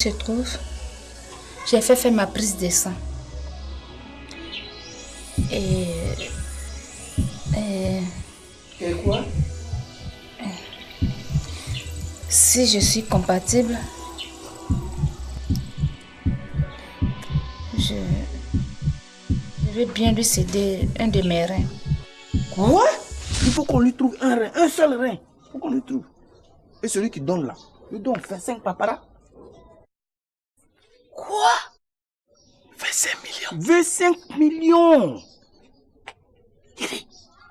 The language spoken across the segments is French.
Se trouve, j'ai fait faire ma prise de sang. Et quoi? Si je suis compatible, je vais bien lui céder un de mes reins. Quoi? Il faut qu'on lui trouve un rein, un seul rein. Il faut qu'on lui trouve. Et celui qui donne là, lui donne 25 paparas. Quoi? 25 millions. 25 millions.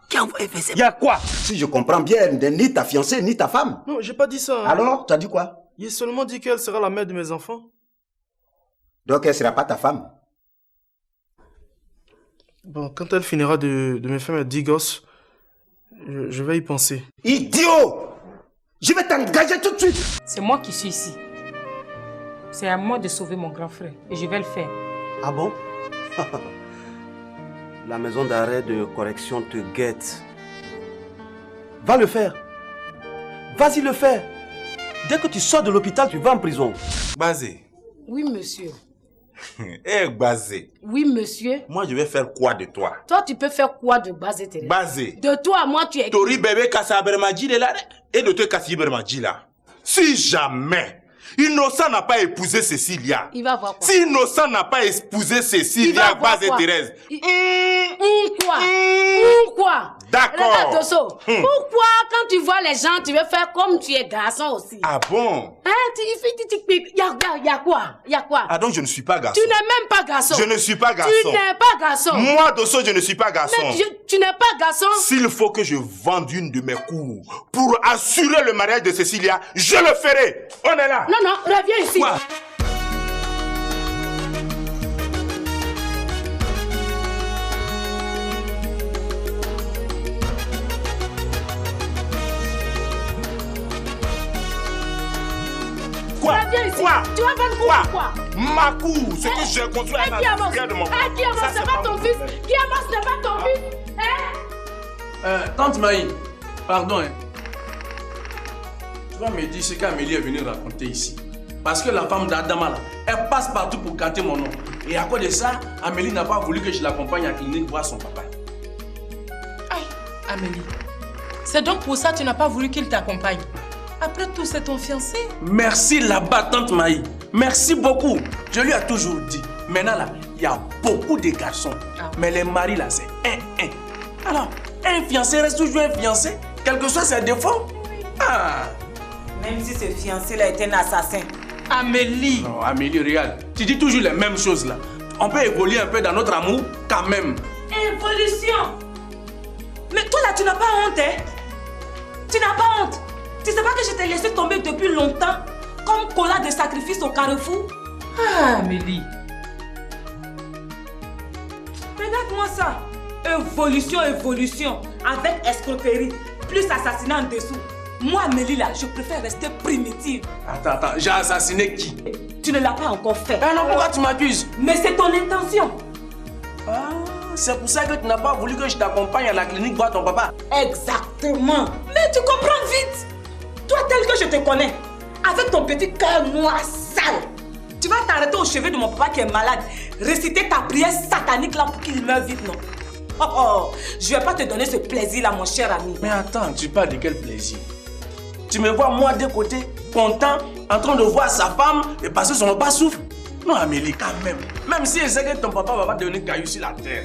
Qui a envoyé 25 millions? Il y a quoi? Si je comprends bien, ni ta fiancée, ni ta femme. Non, j'ai pas dit ça. Alors, tu as dit quoi? Il a seulement dit qu'elle sera la mère de mes enfants. Donc, elle ne sera pas ta femme? Bon, quand elle finira de me faire mes 10 gosses, je vais y penser. Idiot! Je vais t'engager tout de suite! C'est moi qui suis ici. C'est à moi de sauver mon grand frère et je vais le faire. Ah bon? La maison d'arrêt de correction te guette. Va le faire. Vas-y le faire. Dès que tu sors de l'hôpital, tu vas en prison. Bazé. Oui, monsieur. Eh, Bazé. Oui, monsieur. Moi, je vais faire quoi de toi? Toi, tu peux faire quoi de Bazé, Thérèse? Bazé. De toi, moi, tu es... Tori bébé Kassa Bermadji là et de te Kassi Bermadji là. Si jamais Innocent n'a pas épousé Cécilia. Il va voir quoi? Si Innocent n'a pas épousé Cécilia, Bazé Thérèse. Quoi? D'accord. Regarde, Dosso. Pourquoi, quand tu vois les gens, tu veux faire comme tu es garçon aussi? Ah bon? Hein? Y a quoi? Y a quoi? Ah donc je ne suis pas garçon. Tu n'es même pas garçon. Je ne suis pas garçon. Tu n'es pas garçon. Moi, Dosso, je ne suis pas garçon. Mais tu n'es pas garçon. S'il faut que je vende une de mes cours pour assurer le mariage de Cécilia, je le ferai. On est là. Non, reviens ici. Quoi? Reviens ici. Quoi? Tu vas vendre quoi? Ma cour, ce que j'ai construit avec la prière de mon père. Qui avance, c'est pas ton fils. Qui avance, c'est pas ton fils. Hein? Tante Maï, pardon. Tu vas me dire ce qu'Amélie est venue raconter ici. Parce que la femme d'Adama, là, elle passe partout pour canter mon nom. Et à cause de ça, Amélie n'a pas voulu que je l'accompagne à la clinique voir son papa. Aïe, Amélie. C'est donc pour ça que tu n'as pas voulu qu'il t'accompagne. Après tout, c'est ton fiancé. Merci là-bas, tante Maï. Merci beaucoup. Je lui ai toujours dit. Maintenant, là, il y a beaucoup de garçons. Mais les maris, là, c'est un. Alors, un fiancé reste toujours un fiancé, quel que soit ses défauts. Ah. Même si ce fiancé-là est un assassin. Amélie. Non, Amélie, regarde. Tu dis toujours les mêmes choses, là. On peut évoluer un peu dans notre amour, quand même. Évolution. Mais toi, là, tu n'as pas honte, hein? Tu n'as pas honte. Tu sais pas que je t'ai laissé tomber depuis longtemps comme cola de sacrifice au carrefour? Ah, Amélie. Regarde-moi ça. Évolution. Avec escroquerie, plus assassinat en dessous. Moi, Amélie, là, je préfère rester primitive. Attends, j'ai assassiné qui? Tu ne l'as pas encore fait. Ah non, pourquoi tu m'accuses? Mais c'est ton intention. Ah, c'est pour ça que tu n'as pas voulu que je t'accompagne à la clinique voir ton papa. Exactement. Mais tu comprends vite. Toi, tel que je te connais, avec ton petit cœur noir sale, tu vas t'arrêter au chevet de mon papa qui est malade, réciter ta prière satanique là pour qu'il meure vite, non? Oh, je vais pas te donner ce plaisir-là, mon cher ami. Mais attends, tu parles de quel plaisir? Tu me vois, moi, de côté, content, en train de voir sa femme et passer son repas souffle? Non, Amélie, quand même. Même si elle sait que ton papa va pas devenir caillou sur la terre.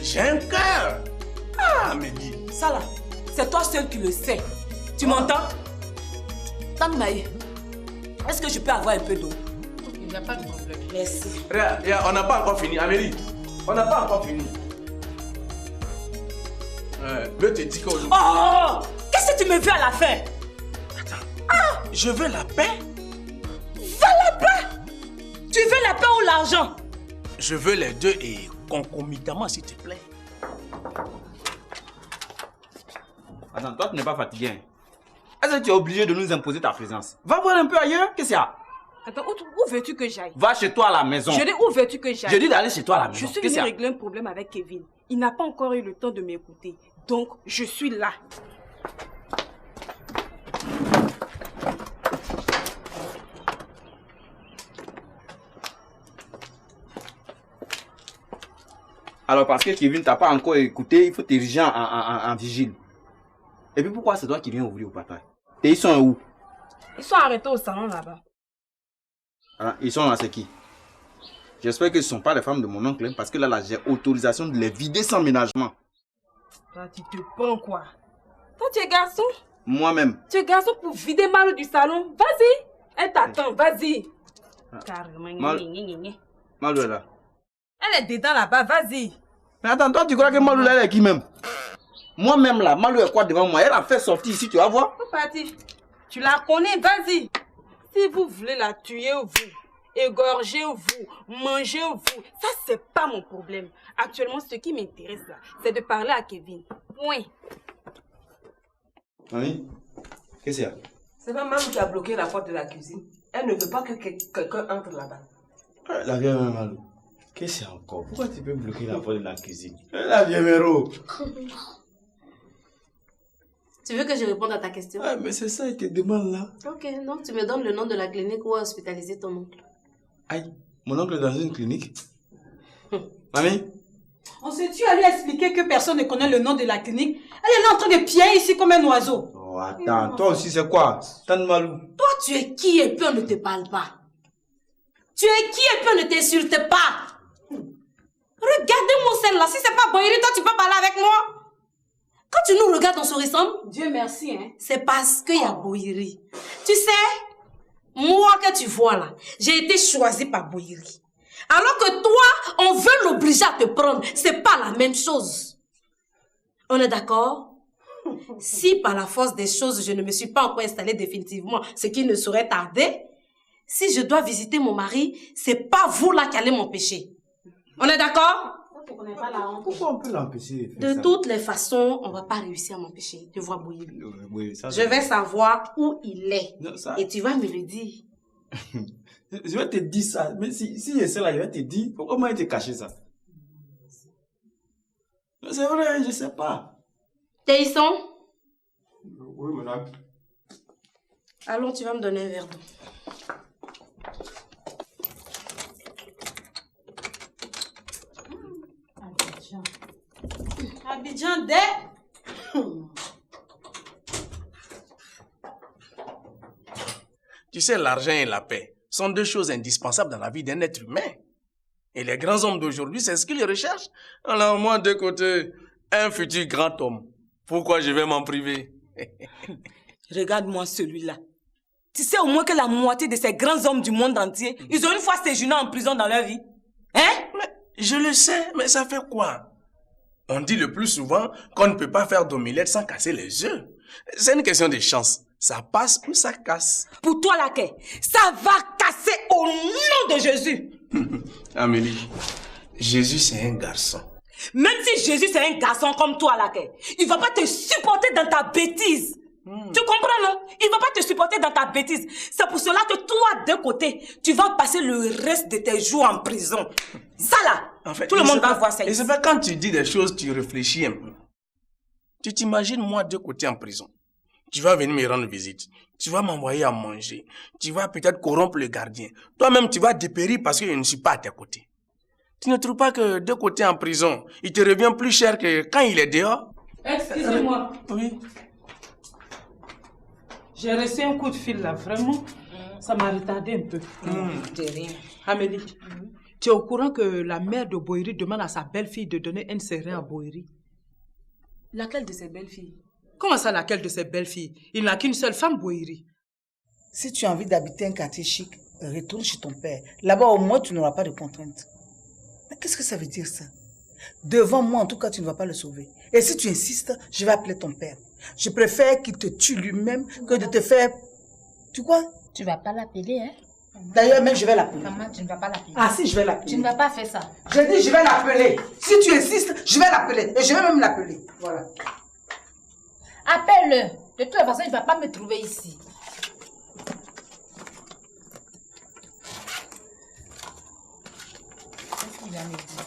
J'ai un cœur. Ah, Amélie. Ça là, c'est toi seul qui le sais. Tu m'entends? Tante Maï, est-ce que je peux avoir un peu d'eau? Il n'y a pas de problème. Merci. Regarde, on n'a pas encore fini, Amélie. On n'a pas encore fini. Je te dis que... Oh! Qu'est-ce que tu me veux à la fin? Attends. Je veux la paix. Va la paix! Tu veux la paix ou l'argent? Je veux les deux et concomitamment, s'il te plaît. Attends, toi tu n'es pas fatigué, hein? Est-ce que tu es obligé de nous imposer ta présence? Va voir un peu ailleurs, qu'est-ce qu'il y a? Attends, où veux-tu que j'aille? Va chez toi à la maison. Je dis où veux-tu que j'aille? Je dis d'aller chez toi à la maison. Je suis venue régler un problème avec Kevin. Il n'a pas encore eu le temps de m'écouter. Donc, je suis là. Alors parce que Kevin t'a pas encore écouté, il faut t'ériger en vigile. Et puis pourquoi c'est toi qui viens ouvrir au pataille? Et ils sont où? Ils sont arrêtés au salon là-bas. Ah, ils sont là, c'est qui? J'espère que ce ne sont pas les femmes de mon oncle, hein, parce que là, j'ai autorisation de les vider sans ménagement. Toi, tu te prends quoi? Toi, tu es garçon? Moi-même. Tu es garçon pour vider Malou du salon? Vas-y. Elle t'attend, vas-y. Carrément. Malou est là. Elle est dedans là-bas, vas-y. Mais attends, toi, tu crois que Malou là, elle est qui même? Moi-même là, Malou est quoi devant moi? Elle a fait sortir ici, tu vas voir? C'est parti. Tu la connais, vas-y. Si vous voulez la tuer, vous, égorger, vous, manger, vous, ça, c'est pas mon problème. Actuellement, ce qui m'intéresse là, c'est de parler à Kevin. Point. Mamie, qu'est-ce qu'il y a? C'est pas Malou qui a bloqué la porte de la cuisine. Elle ne veut pas que quelqu'un entre là-bas. La vieille Malou, qu'est-ce qu'il y a encore? Pourquoi tu peux bloquer la porte de la cuisine? La vieille Méro. Tu veux que je réponde à ta question? Ah, mais c'est ça, il te demande là. Ok, donc tu me donnes le nom de la clinique où a hospitalisé ton oncle. Aïe, mon oncle est dans une clinique. Mamie? On s'est-tu à lui expliquer que personne ne connaît le nom de la clinique? Elle est là en train de pier ici comme un oiseau. Oh, attends, toi aussi c'est quoi? Tante Malou. Toi, tu es qui et puis on ne te parle pas? Tu es qui et puis on ne t'insulte pas? Regardez-moi celle-là, si c'est pas Boyeri, toi tu peux parler avec moi? Quand tu nous regardes, on se ressemble. Dieu merci, hein. C'est parce qu'il y a Boyeri. Tu sais, moi que tu vois là, j'ai été choisie par Boyeri. Alors que toi, on veut l'obliger à te prendre. C'est pas la même chose. On est d'accord? Si par la force des choses, je ne me suis pas encore installée définitivement, ce qui ne saurait tarder, si je dois visiter mon mari, c'est pas vous là qui allez m'empêcher. On est d'accord? Pourquoi on peut l'empêcher de toutes les façons, on va pas réussir à m'empêcher de voir Boyeri. Oui, je vais savoir où il est. Non, ça... Et tu vas me le dire. Je vais te dire ça. Mais si je sais là, je vais te dire. Pourquoi moi, il te caché ça? C'est vrai, je sais pas. Théisson? Oui, madame. Allons, tu vas me donner un verre d'eau. Abidjan D. Tu sais, l'argent et la paix sont deux choses indispensables dans la vie d'un être humain. Et les grands hommes d'aujourd'hui, c'est ce qu'ils recherchent. Alors moi, de côté, un futur grand homme. Pourquoi je vais m'en priver? Regarde-moi celui-là. Tu sais au moins que la moitié de ces grands hommes du monde entier, ils ont une fois séjourné en prison dans leur vie. Hein? Mais je le sais, mais ça fait quoi? On dit le plus souvent qu'on ne peut pas faire d'omelette sans casser les œufs. C'est une question de chance. Ça passe ou ça casse. Pour toi, Laquais, ça va casser au nom de Jésus. Amélie, Jésus c'est un garçon. Même si Jésus c'est un garçon comme toi, Laquais, il va pas te supporter dans ta bêtise. Tu comprends, non? Il va pas te supporter dans ta bêtise. C'est pour cela que toi, d'un côté, tu vas passer le reste de tes jours en prison. Ça là, en fait, tout le monde va voir ça. Et c'est vrai, quand tu dis des choses, tu réfléchis un peu. Tu t'imagines moi de côté en prison. Tu vas venir me rendre visite. Tu vas m'envoyer à manger. Tu vas peut-être corrompre le gardien. Toi-même, tu vas dépérir parce que je ne suis pas à tes côtés. Tu ne trouves pas que de côté en prison, il te revient plus cher que quand il est dehors? Excusez-moi. Oui. J'ai reçu un coup de fil là, vraiment. Ça m'a retardé un peu. De rien. Amélie, tu es au courant que la mère de Boyeri demande à sa belle-fille de donner un sérin à Boyeri? Laquelle de ses belles-filles? Comment ça, laquelle de ses belles-filles? Il n'a qu'une seule femme, Boyeri. Si tu as envie d'habiter un quartier chic, retourne chez ton père. Là-bas, au moins, tu n'auras pas de contraintes. Mais qu'est-ce que ça veut dire, ça? Devant moi, en tout cas, tu ne vas pas le sauver. Et si tu insistes, je vais appeler ton père. Je préfère qu'il te tue lui-même que de te faire... Tu quoi? Tu vas pas l'appeler, hein? D'ailleurs, même je vais l'appeler. Maman, tu ne vas pas l'appeler. Ah si, je vais l'appeler. Tu ne vas pas faire ça. Je dis, je vais l'appeler. Si tu insistes, je vais l'appeler. Et je vais même l'appeler. Voilà. Appelle-le. De toute façon, il ne va pas me trouver ici. Qu'est-ce qu'il va me dire?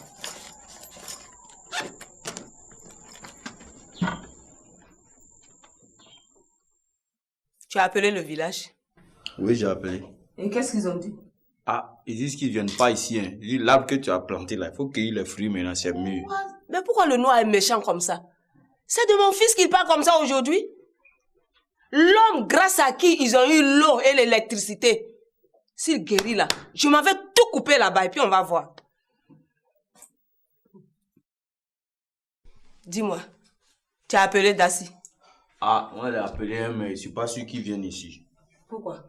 Tu as appelé le village? Oui, j'ai appelé. Et qu'est-ce qu'ils ont dit? Ah, ils disent qu'ils ne viennent pas ici. Hein. Ils disent l'arbre que tu as planté là, il faut cueillir les fruits maintenant, c'est mieux. Mais pourquoi le noir est méchant comme ça? C'est de mon fils qu'il parle comme ça aujourd'hui. L'homme grâce à qui ils ont eu l'eau et l'électricité. S'il guérit là, je m'en vais tout couper là-bas et puis on va voir. Dis-moi, tu as appelé Dassi? Ah, on l'a appelé, mais je ne suis pas sûr qu'il vienne ici. Pourquoi?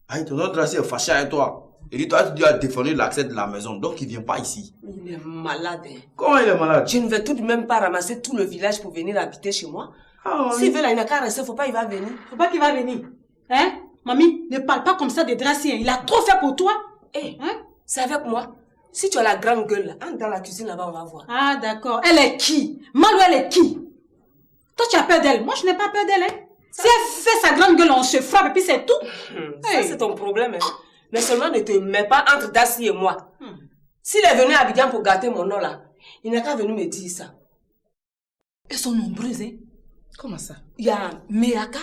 Ah, ton autre Dassi est fâché avec toi. Il dit, toi, tu as défendu l'accès de la maison, donc il ne vient pas ici. Il est malade. Hein. Comment il est malade? Je ne vais tout de même pas ramasser tout le village pour venir habiter chez moi. Ah, s'il veut là, il n'a qu'à rester, faut pas, il va venir. Faut pas qu'il va venir. Hein? Mamie, ne parle pas comme ça de Drassi. Il a trop fait pour toi. Eh, hein? C'est avec moi. Si tu as la grande gueule là, entre dans la cuisine là-bas, on va voir. Ah, d'accord. Elle est qui? Malou, elle est qui? Toi, tu as peur d'elle. Moi, je n'ai pas peur d'elle. Hein? Si elle fait sa grande gueule, on se frappe et puis c'est tout. Ça, c'est ton problème. Hein. Mais seulement ne te mets pas entre Dassi et moi. S'il est venu à Abidjan pour gâter mon nom là, il n'a qu'à venir me dire ça. Elles sont nombreuses, hein. Comment ça? Il y a Méaka,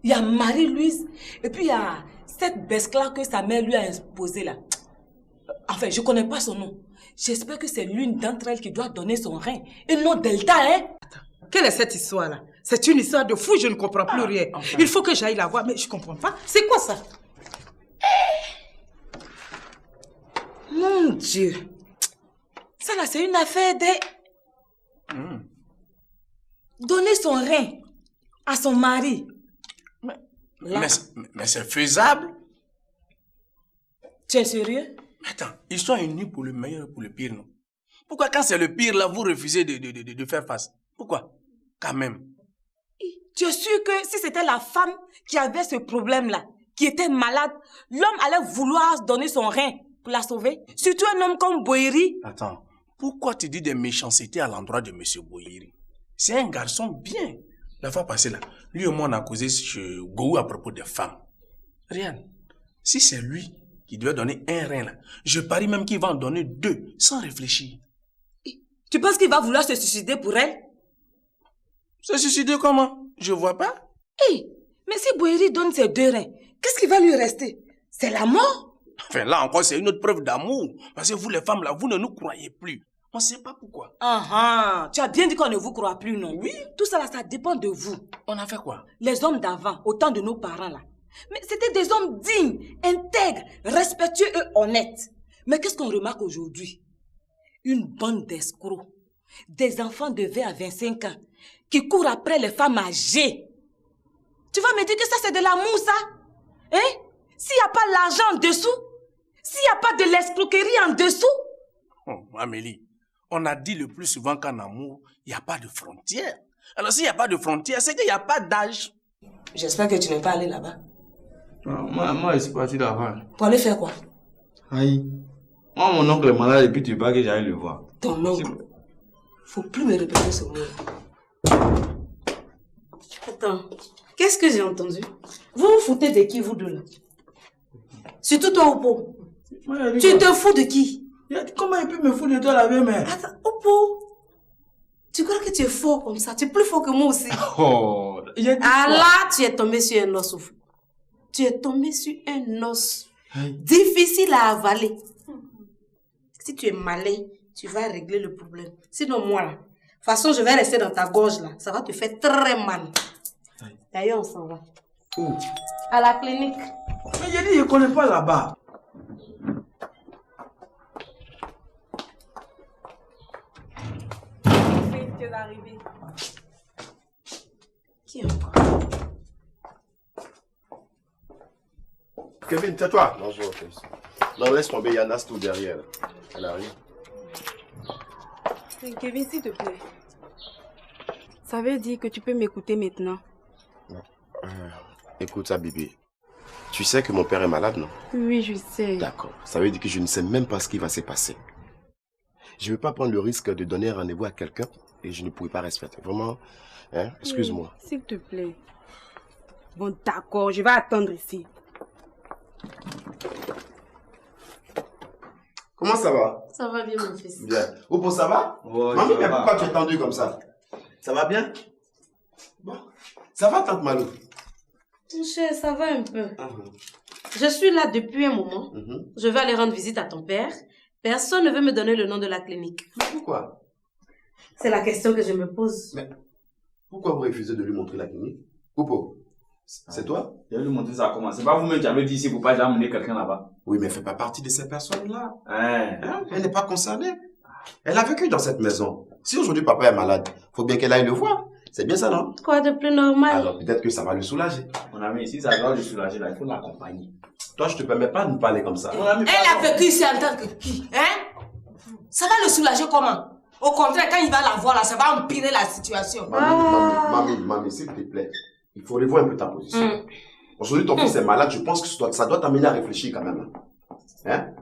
il y a Marie-Louise, et puis il y a cette besque-là que sa mère lui a imposée là. Enfin, je ne connais pas son nom. J'espère que c'est l'une d'entre elles qui doit donner son rein. Et non Delta, hein? Attends, quelle est cette histoire-là? C'est une histoire de fou, je ne comprends plus rien. Enfin. Il faut que j'aille la voir, mais je ne comprends pas. C'est quoi ça? Mon Dieu. Ça là, c'est une affaire de... Donner son rein à son mari. Mais c'est faisable. Tu es sérieux? Attends, ils sont unis pour le meilleur et pour le pire, non? Pourquoi quand c'est le pire, là, vous refusez de faire face? Pourquoi? Quand même. Tu es sûr que si c'était la femme qui avait ce problème-là, qui était malade, l'homme allait vouloir donner son rein pour la sauver? Surtout un homme comme Boïri. Attends, pourquoi tu dis des méchancetés à l'endroit de M. Boïri? C'est un garçon bien. La fois passée, là, lui et moi, on a causé chez Gou à propos des femmes. Rien. Si c'est lui qui devait donner un rein, là, je parie même qu'il va en donner 2, sans réfléchir. Tu penses qu'il va vouloir se suicider pour elle? Se suicider comment? Je vois pas. Mais si Boïri donne ses 2 reins, qu'est-ce qui va lui rester? C'est la mort? Enfin, là encore, c'est une autre preuve d'amour. Parce que vous, les femmes, là, vous ne nous croyez plus. On ne sait pas pourquoi. Tu as bien dit qu'on ne vous croit plus, non? Oui. Tout ça, là, ça dépend de vous. On a fait quoi? Les hommes d'avant, au temps de nos parents, là. Mais c'était des hommes dignes, intègres, respectueux et honnêtes. Mais qu'est-ce qu'on remarque aujourd'hui? Une bande d'escrocs. Des enfants de 20 à 25 ans qui courent après les femmes âgées. Tu vas me dire que ça, c'est de l'amour, ça? Hein? S'il n'y a pas l'argent en dessous? S'il n'y a pas de l'escroquerie en dessous? Oh, Amélie, on a dit le plus souvent qu'en amour, il n'y a pas de frontières. Alors s'il n'y a pas de frontières, c'est qu'il n'y a pas d'âge. J'espère que tu n'es pas allé là-bas. Moi, je suis parti là-bas. Pour aller faire quoi? Aïe. Moi, mon oncle est malade et puis tu veux pas que j'aille le voir. Ton oncle? Faut plus me répéter ce mot. Attends, qu'est-ce que j'ai entendu? Vous vous foutez de qui, vous deux là? Surtout toi, Opo. Tu te fous de qui? Comment il peut me foutre de toi la même? Attends, Opo. Tu crois que tu es fort comme ça? Tu es plus fort que moi aussi. Oh, ah là, tu es tombé sur un os. Tu es tombé sur un os. Difficile à avaler. Si tu es malin, tu vas régler le problème. Sinon, moi là, de toute façon, je vais rester dans ta gorge là. Ça va te faire très mal. D'ailleurs, on s'en va. Où? À la clinique. Mais j'ai dit, je ne connais pas là-bas. Qui encore? Kevin, tais-toi. Bonjour, Chris. Non, laisse tomber, il y a Nas tout derrière. Elle arrive. Kevin, s'il te plaît. Ça veut dire que tu peux m'écouter maintenant. Écoute ça, Bibi. Tu sais que mon père est malade, non? Oui, je sais. D'accord. Ça veut dire que je ne sais même pas ce qui va se passer. Je ne veux pas prendre le risque de donner rendez-vous à quelqu'un et je ne pourrais pas respecter. Vraiment, hein? Excuse-moi. Oui, s'il te plaît. Bon, d'accord, je vais attendre ici. Comment ça va? Ça va bien, mon fils. Bien. Opo, ça va? Ouais, Maman, ça mais va. pourquoi tu es tendu comme ça? Ça va bien? Bon. Ça va, tante Malou? Mon cher, ça va un peu. Je suis là depuis un moment. Je vais aller rendre visite à ton père. Personne ne veut me donner le nom de la clinique. Mais pourquoi? C'est la question que je me pose. Mais pourquoi vous refusez de lui montrer la clinique? Poupo, c'est toi? Je vais lui montrer ça comment? C'est pas vous-même qui avez dit ici, vous ne pouvez pas amener quelqu'un là-bas. Oui, mais elle ne fait pas partie de ces personnes-là. Hein? Elle n'est pas concernée. Elle a vécu dans cette maison. Si aujourd'hui papa est malade, il faut bien qu'elle aille le voir. C'est bien ça, non? Quoi de plus normal? Alors peut-être que ça va le soulager. Mon ami, si ça doit le soulager, là, il faut l'accompagner. Toi, je te permets pas de me parler comme ça. Elle a vécu ici en tant que qui? Hein? Ça va le soulager comment? Au contraire, quand il va la voir là, ça va empirer la situation. Mamie, s'il te plaît, il faut revoir un peu ta position. Aujourd'hui, ton fils est malade, je pense que ça doit t'amener à réfléchir quand même. Hein?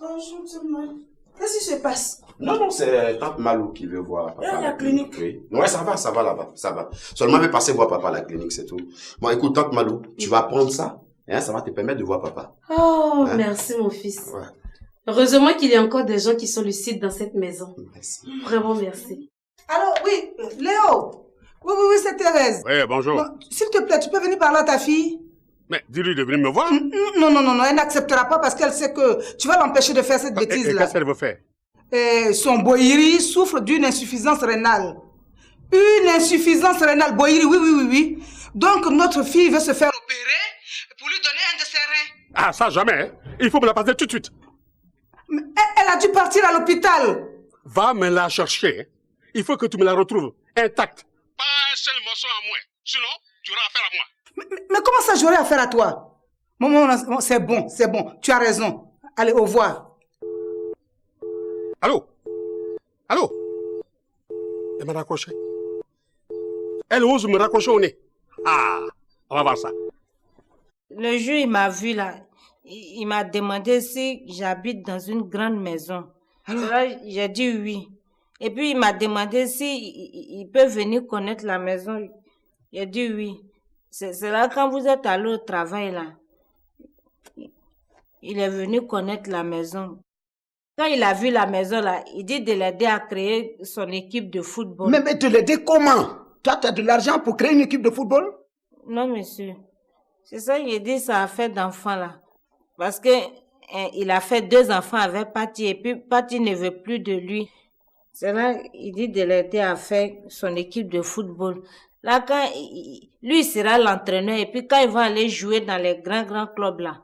Bonjour tout le monde. Qu'est-ce qui se passe? Non, c'est Tante Malou qui veut voir papa à la clinique. Oui. Ouais, ça va là-bas, ça va. Seulement, elle veut passer voir papa à la clinique, c'est tout. Bon, écoute, Tante Malou, tu vas prendre ça, hein, ça va te permettre de voir papa. Oh, hein? Merci mon fils. Ouais. Heureusement qu'il y a encore des gens qui sont lucides dans cette maison. Merci. Vraiment merci. Alors, oui, Léo. Oui, c'est Thérèse. Oui, bonjour. Bon, s'il te plaît, tu peux venir parler à ta fille? Mais dis-lui de venir me voir. Non, elle n'acceptera pas parce qu'elle sait que tu vas l'empêcher de faire cette bêtise-là. Et qu'est-ce qu'elle veut faire? Son Boïri souffre d'une insuffisance rénale. Une insuffisance rénale, Boïri, oui. Donc, notre fille veut se faire opérer pour lui donner un de ses reins. Ah, ça jamais, hein? Il faut me la passer tout de suite. Mais elle a dû partir à l'hôpital. Va me la chercher. Il faut que tu me la retrouves intacte. Pas un seul morceau à moins. Sinon, tu auras affaire à moi. Mais comment ça, j'aurais affaire à toi? C'est bon, tu as raison. Allez, au revoir. Allô? Elle m'a raccroché. Elle ose me raccrocher au nez. Ah, on va voir ça. Le jour il m'a vu là, il m'a demandé si j'habite dans une grande maison. Alors j'ai dit oui. Et puis il m'a demandé si il peut venir connaître la maison. J'ai dit oui. C'est là quand vous êtes allé au travail là. Il est venu connaître la maison. Quand il a vu la maison là, il dit de l'aider à créer son équipe de football. Mais de l'aider comment? Toi, tu as de l'argent pour créer une équipe de football? Non, monsieur. C'est ça, il dit ça a fait d'enfants là. Parce que il a fait 2 enfants avec Patty et puis Patty ne veut plus de lui. C'est là, il dit de l'aider à faire son équipe de football. Là, quand lui sera l'entraîneur et puis quand il va aller jouer dans les grands clubs là,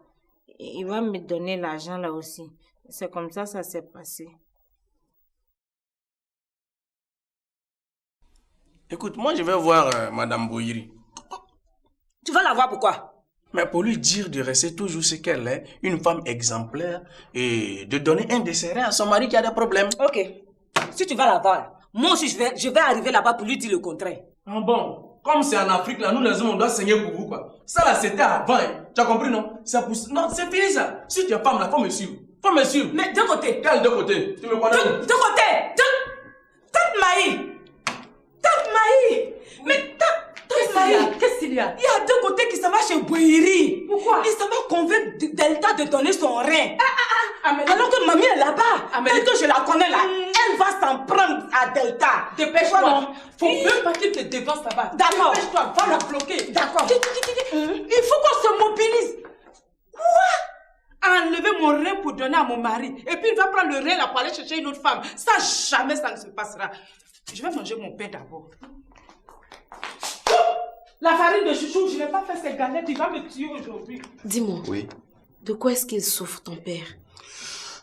il va me donner l'argent là aussi. C'est comme ça s'est passé. Écoute, moi je vais voir Madame Boïri. Tu vas la voir pourquoi? Mais pour lui dire de rester toujours ce qu'elle est, une femme exemplaire, et de donner un de ses reins à son mari qui a des problèmes. Ok. Si tu vas la voir, moi aussi je vais arriver là-bas pour lui dire le contraire. Ah bon, comme c'est en Afrique là, nous les hommes on doit saigner pour vous quoi. Ça là c'était avant, hein. Tu as compris non? Non, c'est fini ça. Si tu es femme là, faut me suivre. Mais deux côtés. Quel deux côtés? Tu me connais? Deux côtés. Tante Maï. Mais Tante Maï. Qu'est-ce qu'il y a? Il y a 2 côtés qui s'en va chez Boïri. Pourquoi? Il s'en va convaincre Delta de donner son rein. Alors que mamie est là-bas. Tel que je la connais là, elle va s'en prendre à Delta. Dépêche-toi. Faut même pas qu'il te dévance là-bas. D'accord. Dépêche-toi, va la bloquer. D'accord. Il faut qu'on se mobilise. Quoi? Enlever mon rein pour donner à mon mari. Et puis il va prendre le rein là pour aller chercher une autre femme. Ça, jamais ça ne se passera. Je vais manger mon pain d'abord. La farine de chouchou, je n'ai pas fait ces galettes. Il va me tuer aujourd'hui. Dis-moi. Oui. De quoi est-ce qu'il souffre, ton père?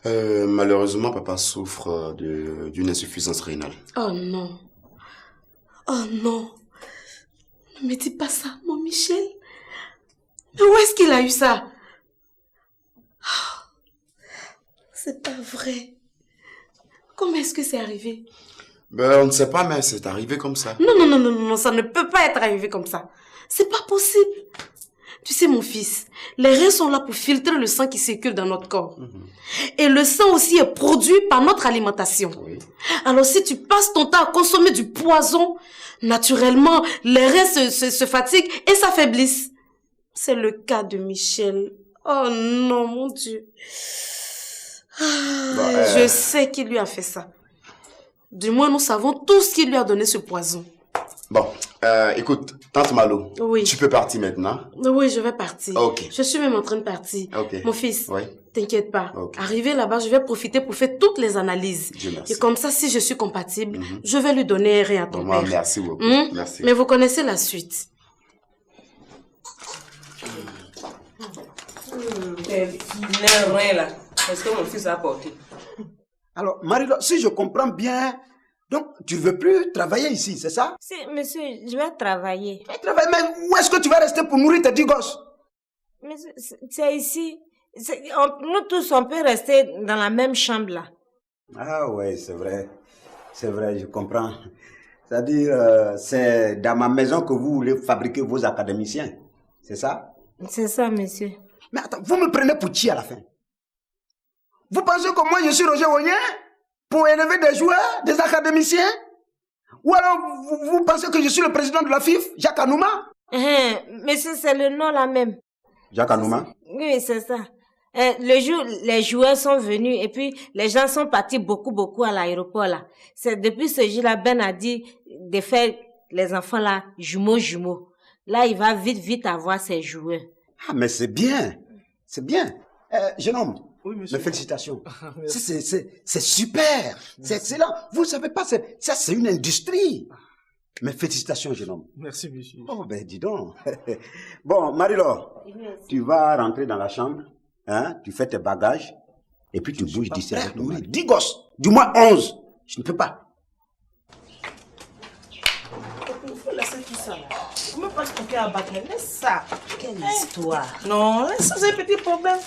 Malheureusement, papa souffre d'une insuffisance rénale. Oh non. Oh non. Ne me dis pas ça, mon Michel. Mais où est-ce qu'il a eu ça? C'est pas vrai. Comment est-ce que c'est arrivé? On ne sait pas, mais c'est arrivé comme ça. Non, ça ne peut pas être arrivé comme ça. C'est pas possible. Tu sais, mon fils, les reins sont là pour filtrer le sang qui circule dans notre corps. Et le sang aussi est produit par notre alimentation. Oui. Alors, si tu passes ton temps à consommer du poison, naturellement, les reins se fatiguent et s'affaiblissent. C'est le cas de Michel. Oh non, mon Dieu. Je sais qui lui a fait ça. Du moins, nous savons tous qui lui a donné ce poison. Bon, Écoute, Tante Malo, Oui. tu peux partir maintenant. Oui, je vais partir. Ok. Je suis même en train de partir. Ok. Mon fils, Oui. t'inquiète pas. Ok. Arrivé là-bas, je vais profiter pour faire toutes les analyses. Dieu merci. Et comme ça, si je suis compatible, je vais lui donner un rein à ton Vraiment, père. merci beaucoup. Merci. Mais vous connaissez la suite. Rien là. Est-ce que mon fils a apporté? Alors, Marie-Laure, si je comprends bien, donc tu ne veux plus travailler ici, c'est ça? Si, monsieur, je vais travailler. Mais où est-ce que tu vas rester pour nourrir tes 10 gosses? Mais c'est ici. Nous tous, on peut rester dans la même chambre là. Ah ouais, c'est vrai. C'est vrai, je comprends. C'est-à-dire, c'est dans ma maison que vous voulez fabriquer vos académiciens. C'est ça? C'est ça, monsieur. Mais attends, vous me prenez pour qui à la fin? Vous pensez que moi je suis Roger Wogné pour élever des joueurs, des académiciens? Ou alors vous pensez que je suis le président de la FIF, Jacques Anouma? Monsieur, c'est le nom là même. Jacques Anouma? Oui, c'est ça. Le jour, les joueurs sont venus et puis les gens sont partis beaucoup à l'aéroport là. C'est depuis ce jour-là, Ben a dit de faire les enfants là, jumeaux. Là, il va vite avoir ses joueurs. Ah, mais c'est bien. C'est bien. Jeune homme, oui, monsieur. mes félicitations. C'est super. C'est excellent. Vous savez pas, ça c'est une industrie. Mes félicitations, jeune homme. Merci, monsieur. Oh, ben dis donc. Bon, Marie-Laure, tu vas rentrer dans la chambre, hein, tu fais tes bagages, et puis tu bouges d'ici avec ton mari. 10 gosses, du moins 11. Je ne peux pas. Il faut laisser tout ça là. Comment pas se toquer à battre? Laisse ça. Quelle histoire. Non, laisse ça, c'est un petit problème.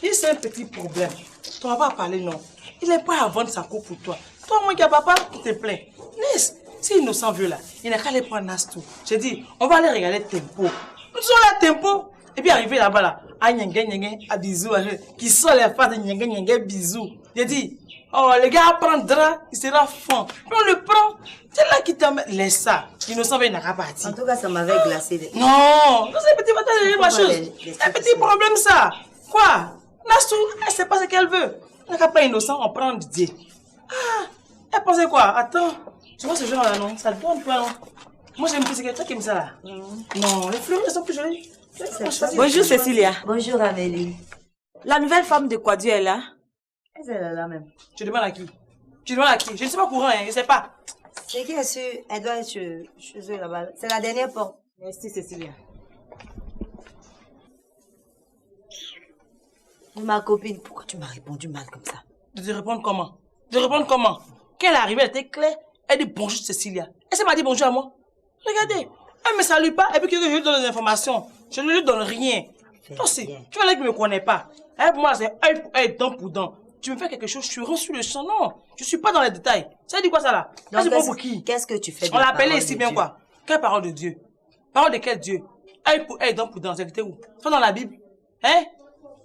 Si c'est un petit problème, tu vas pas parler, non. Il est pas à vendre sa coupe pour toi. Toi, moi, qui a papa, tu te plains. Laisse. Si innocent veut là, il n'a qu'à aller prendre Nastou. Je dis, on va aller regarder Tempo. Nous sommes là, Tempo. Et puis arrivé là-bas là, à Nyenge, à bisous, qui sont les fans de Nyenge, bisous. Je dis, oh, le gars apprendra, il sera fond. Puis on le prend. C'est là qui t'emmène. Laisse ça. Innocent veut, il n'a qu'à partir. En tout cas, ça m'avait glacé. Non, c'est un petit bataille de ma chose. C'est un petit problème ça. Quoi? Nastou, elle sait pas ce qu'elle veut. Elle n'a pas innocent, on prend Didier. Ah, elle pensait quoi? Attends, tu vois ce genre là, non? Ça donne pas, non? Moi j'aime plus, c'est quelqu'un qui aime ça là. Non, les fleurs, elles sont plus jolies. Bonjour Cécilia. Bonjour Amélie. La nouvelle femme de quoi Dieu est là? Elle est là même. Tu demandes à qui? Tu demandes à qui? Je ne suis pas au courant, je ne sais pas. C'est qui est sûr? Elle doit être chez eux là-bas. C'est la dernière porte. Merci Cécilia. Ma copine, pourquoi tu m'as répondu mal comme ça? De te répondre comment? De répondre comment? Quand elle est arrivée, elle était claire. Elle dit bonjour Cécilia. Et ça m'a dit bonjour à moi. Regardez, elle ne me salue pas et puis que je lui donne des informations. Je ne lui donne rien. Toi aussi, tu vois là qui ne me connaît pas. Elle, pour moi, c'est œil pour œil, dent pour dent. Tu me fais quelque chose, je suis reçu le champ. Non, je ne suis pas dans les détails. Ça dit quoi ça là? C'est pour qui? Qu'est-ce que tu fais? On l'appelait ici bien quoi? Quelle parole de Dieu? Parole de quel Dieu? Œil pour œil, dent pour dent. C'était où? C'est dans la Bible. Hein?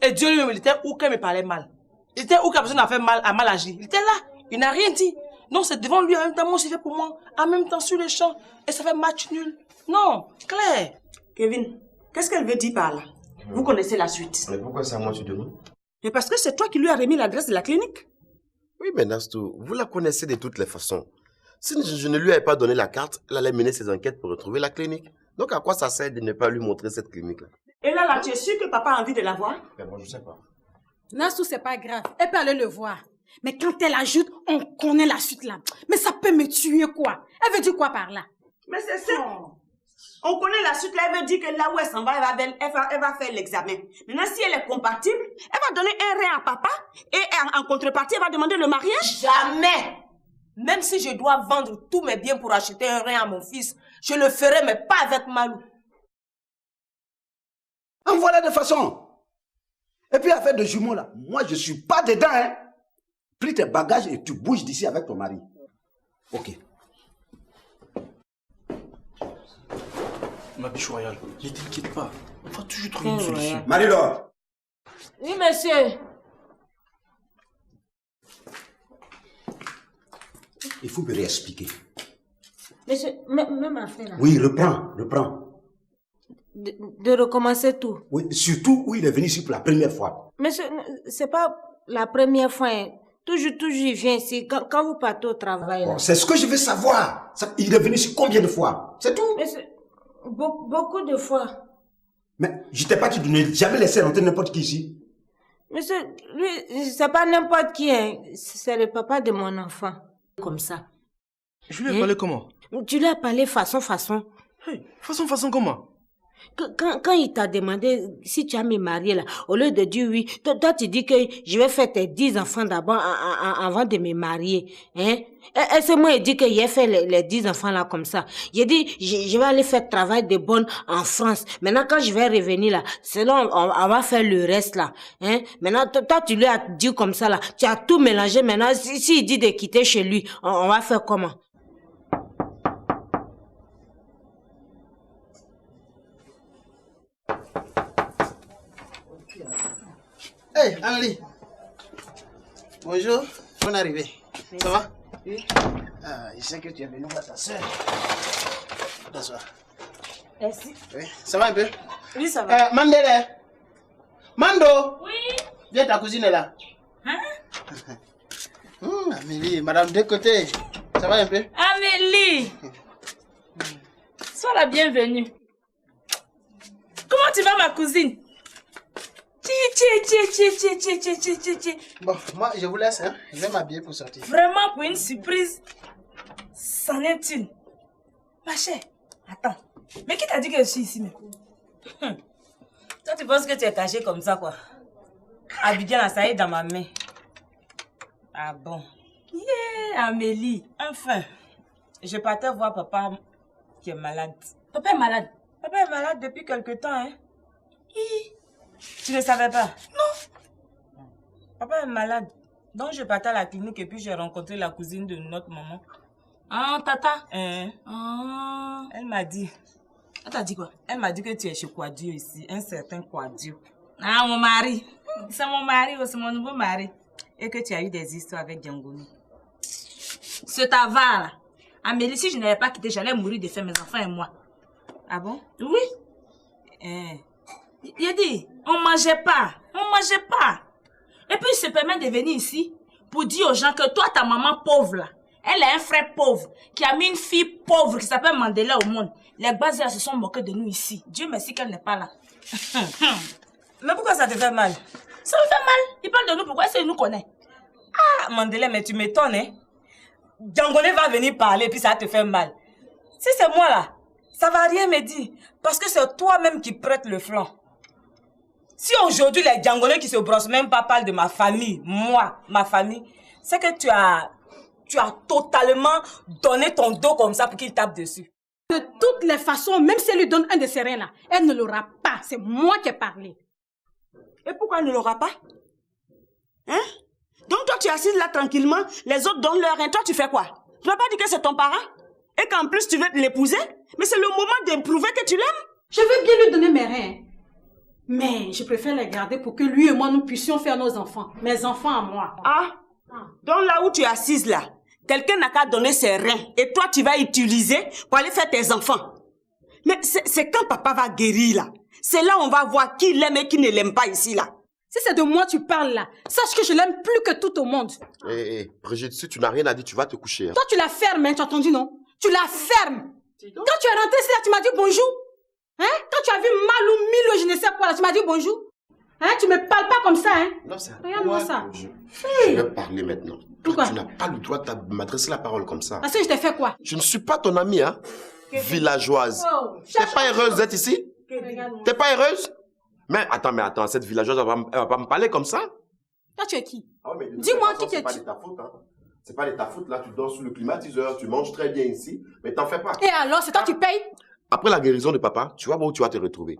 Et Dieu lui-même, il était où qu'elle me parlait mal? Il était où qu'à personne a fait mal, a mal agi? Il était là. Il n'a rien dit. Non, c'est devant lui, en même temps, moi aussi fait pour moi. En même temps, sur le champ. Et ça fait match nul. Non, Claire. Kevin, qu'est-ce qu'elle veut dire par là? Vous connaissez la suite. Mais pourquoi c'est à moi tu demandes? Mais parce que c'est toi qui lui as remis l'adresse de la clinique. Oui, mais Nastou, vous la connaissez de toutes les façons. Si je ne lui avais pas donné la carte, elle allait mener ses enquêtes pour retrouver la clinique. Donc à quoi ça sert de ne pas lui montrer cette clinique-là? Et là, tu es sûr que papa a envie de la voir? Mais bon, je sais pas. Nastou, c'est pas grave. Elle peut aller le voir. Mais quand elle ajoute, on connaît la suite là. Mais ça peut me tuer quoi? Elle veut dire quoi par là? Mais c'est ça. On connaît la suite là, elle veut dire que là où elle s'en va, elle va faire l'examen. Maintenant, si elle est compatible, elle va donner un rein à papa et en contrepartie, elle va demander le mariage. Jamais! Même si je dois vendre tous mes biens pour acheter un rein à mon fils, je le ferai, mais pas avec Malou. En voilà de façon. Et puis affaire de jumeaux là, moi je suis pas dedans hein. Pris tes bagages et tu bouges d'ici avec ton mari. Ok. Ma biche royale, ne t'inquiète pas. On va toujours trouver une solution. Marie-Laure. Oui, monsieur. Il faut me réexpliquer. Monsieur, même affaire là. Oui, reprends. De recommencer tout. Oui, surtout où il est venu ici pour la première fois. Monsieur, c'est pas la première fois. Hein. Toujours, il vient ici. Quand vous partez au travail, là. C'est ce que je veux savoir. Il est venu ici combien de fois? C'est tout. Mais beaucoup de fois. Mais je t'ai pas dit de ne jamais laisser rentrer n'importe qui ici. Monsieur, lui, c'est pas n'importe qui, hein. C'est le papa de mon enfant. Comme ça. Je lui ai parlé comment? Tu lui as parlé façon. Hey, façon comment? Quand il t'a demandé si tu as me marié là, au lieu de dire oui, toi tu dis que je vais faire tes 10 enfants d'abord avant de me marier. Hein? Et c'est moi qui dit qu'il a fait les 10 enfants là comme ça. J'ai dit, je vais aller faire travail de bonne en France. Maintenant, quand je vais revenir là, c'est là on va faire le reste là. Hein? Maintenant, toi tu lui as dit comme ça là, tu as tout mélangé. Maintenant, si il dit de quitter chez lui, on va faire comment? Hey, Anneli. Bonjour, bonne arrivée. Oui. Ça va? Oui. Ah, je sais que tu es venu voir ta soeur. Bonsoir. Merci. Oui. Ça va un peu? Oui, ça va. Mandele. Mando. Oui. Viens, ta cousine est là. Hein? Amélie, madame de côté. Ça va un peu? Amélie. Sois la bienvenue. Comment tu vas, ma cousine? Bon, moi, je vous laisse, hein. Je vais m'habiller pour sortir. Vraiment, pour une surprise, c'en est une. Ma chère, attends. Mais qui t'a dit que je suis ici, même? Toi, tu penses que tu es caché comme ça, quoi? Abidjan, là, ça y est dans ma main. Ah bon? Yeah, Amélie. Enfin, je partais voir papa qui est malade. Papa est malade? Papa est malade depuis quelque temps, hein? Tu ne savais pas? Non. Papa est malade. Donc je partais à la clinique et puis j'ai rencontré la cousine de notre maman. Ah, Tata? Ah. Elle m'a dit. Elle t'a dit quoi? Elle m'a dit que tu es chez Quadio ici, un certain Quadio. Ah, mon mari. C'est mon mari, c'est mon nouveau mari. Et que tu as eu des histoires avec Djangouni. Ce avare là. Amélie, si je n'avais pas quitté, j'allais mourir de faim, mes enfants et moi. Ah bon? Oui. Il a dit, on mangeait pas. Et puis il se permet de venir ici pour dire aux gens que toi, ta maman pauvre là, elle a un frère pauvre qui a mis une fille pauvre qui s'appelle Mandela au monde. Les Gbazia se sont moqués de nous ici. Dieu merci qu'elle n'est pas là. Mais pourquoi ça te fait mal? Ça me fait mal. Il parle de nous, pourquoi est-ce qu'il nous connaît? Ah, Mandela, mais tu m'étonnes, hein? Djangoné va venir parler et puis ça te fait mal. Si c'est moi là, ça va rien me dire. Parce que c'est toi-même qui prêtes le flanc. Si aujourd'hui les Djangonais qui se brossent même pas parlent de ma famille, moi, ma famille, c'est que tu as totalement donné ton dos comme ça pour qu'il tape dessus. De toutes les façons, même si elle lui donne un de ses reins là, elle ne l'aura pas. C'est moi qui ai parlé. Et pourquoi elle ne l'aura pas? Hein? Donc toi tu es assise là tranquillement, les autres donnent leur rein, toi tu fais quoi? Tu n'as pas dit que c'est ton parent? Et qu'en plus tu veux l'épouser? Mais c'est le moment de prouver que tu l'aimes. Je veux bien lui donner mes reins. Mais je préfère les garder pour que lui et moi nous puissions faire nos enfants. Mes enfants à moi. Ah. Donc là où tu es assise là, quelqu'un n'a qu'à donner ses reins. Et toi tu vas utiliser pour aller faire tes enfants. Mais c'est quand papa va guérir là. C'est là où on va voir qui l'aime et qui ne l'aime pas ici là. Si c'est de moi tu parles là, sache que je l'aime plus que tout au monde. Hé, Brigitte, si tu n'as rien à dire, tu vas te coucher. Hein. Toi tu la fermes, hein, tu as entendu non? Tu la fermes. Quand tu es rentré ici là, tu m'as dit bonjour. Hein? Quand tu as vu mal ou mille ou je ne sais quoi là, tu m'as dit bonjour. Hein? Tu me parles pas comme ça, hein? Non, c'est regarde-moi ça. Je vais parler maintenant. Pourquoi? Tu n'as pas le droit de m'adresser la parole comme ça. Parce que je t'ai fait quoi? Je ne suis pas ton amie, hein? Villageoise. Oh, t'es pas heureuse d'être ici? T'es pas heureuse? Mais attends, cette villageoise, elle va pas me parler comme ça? Toi, tu es qui? Dis-moi qui tu es. C'est pas de ta faute, hein? C'est pas de ta faute, là, tu dors sous le climatiseur, tu manges très bien ici, mais t'en fais pas. Et alors, c'est toi qui payes? Après la guérison de papa, tu vois où tu vas te retrouver.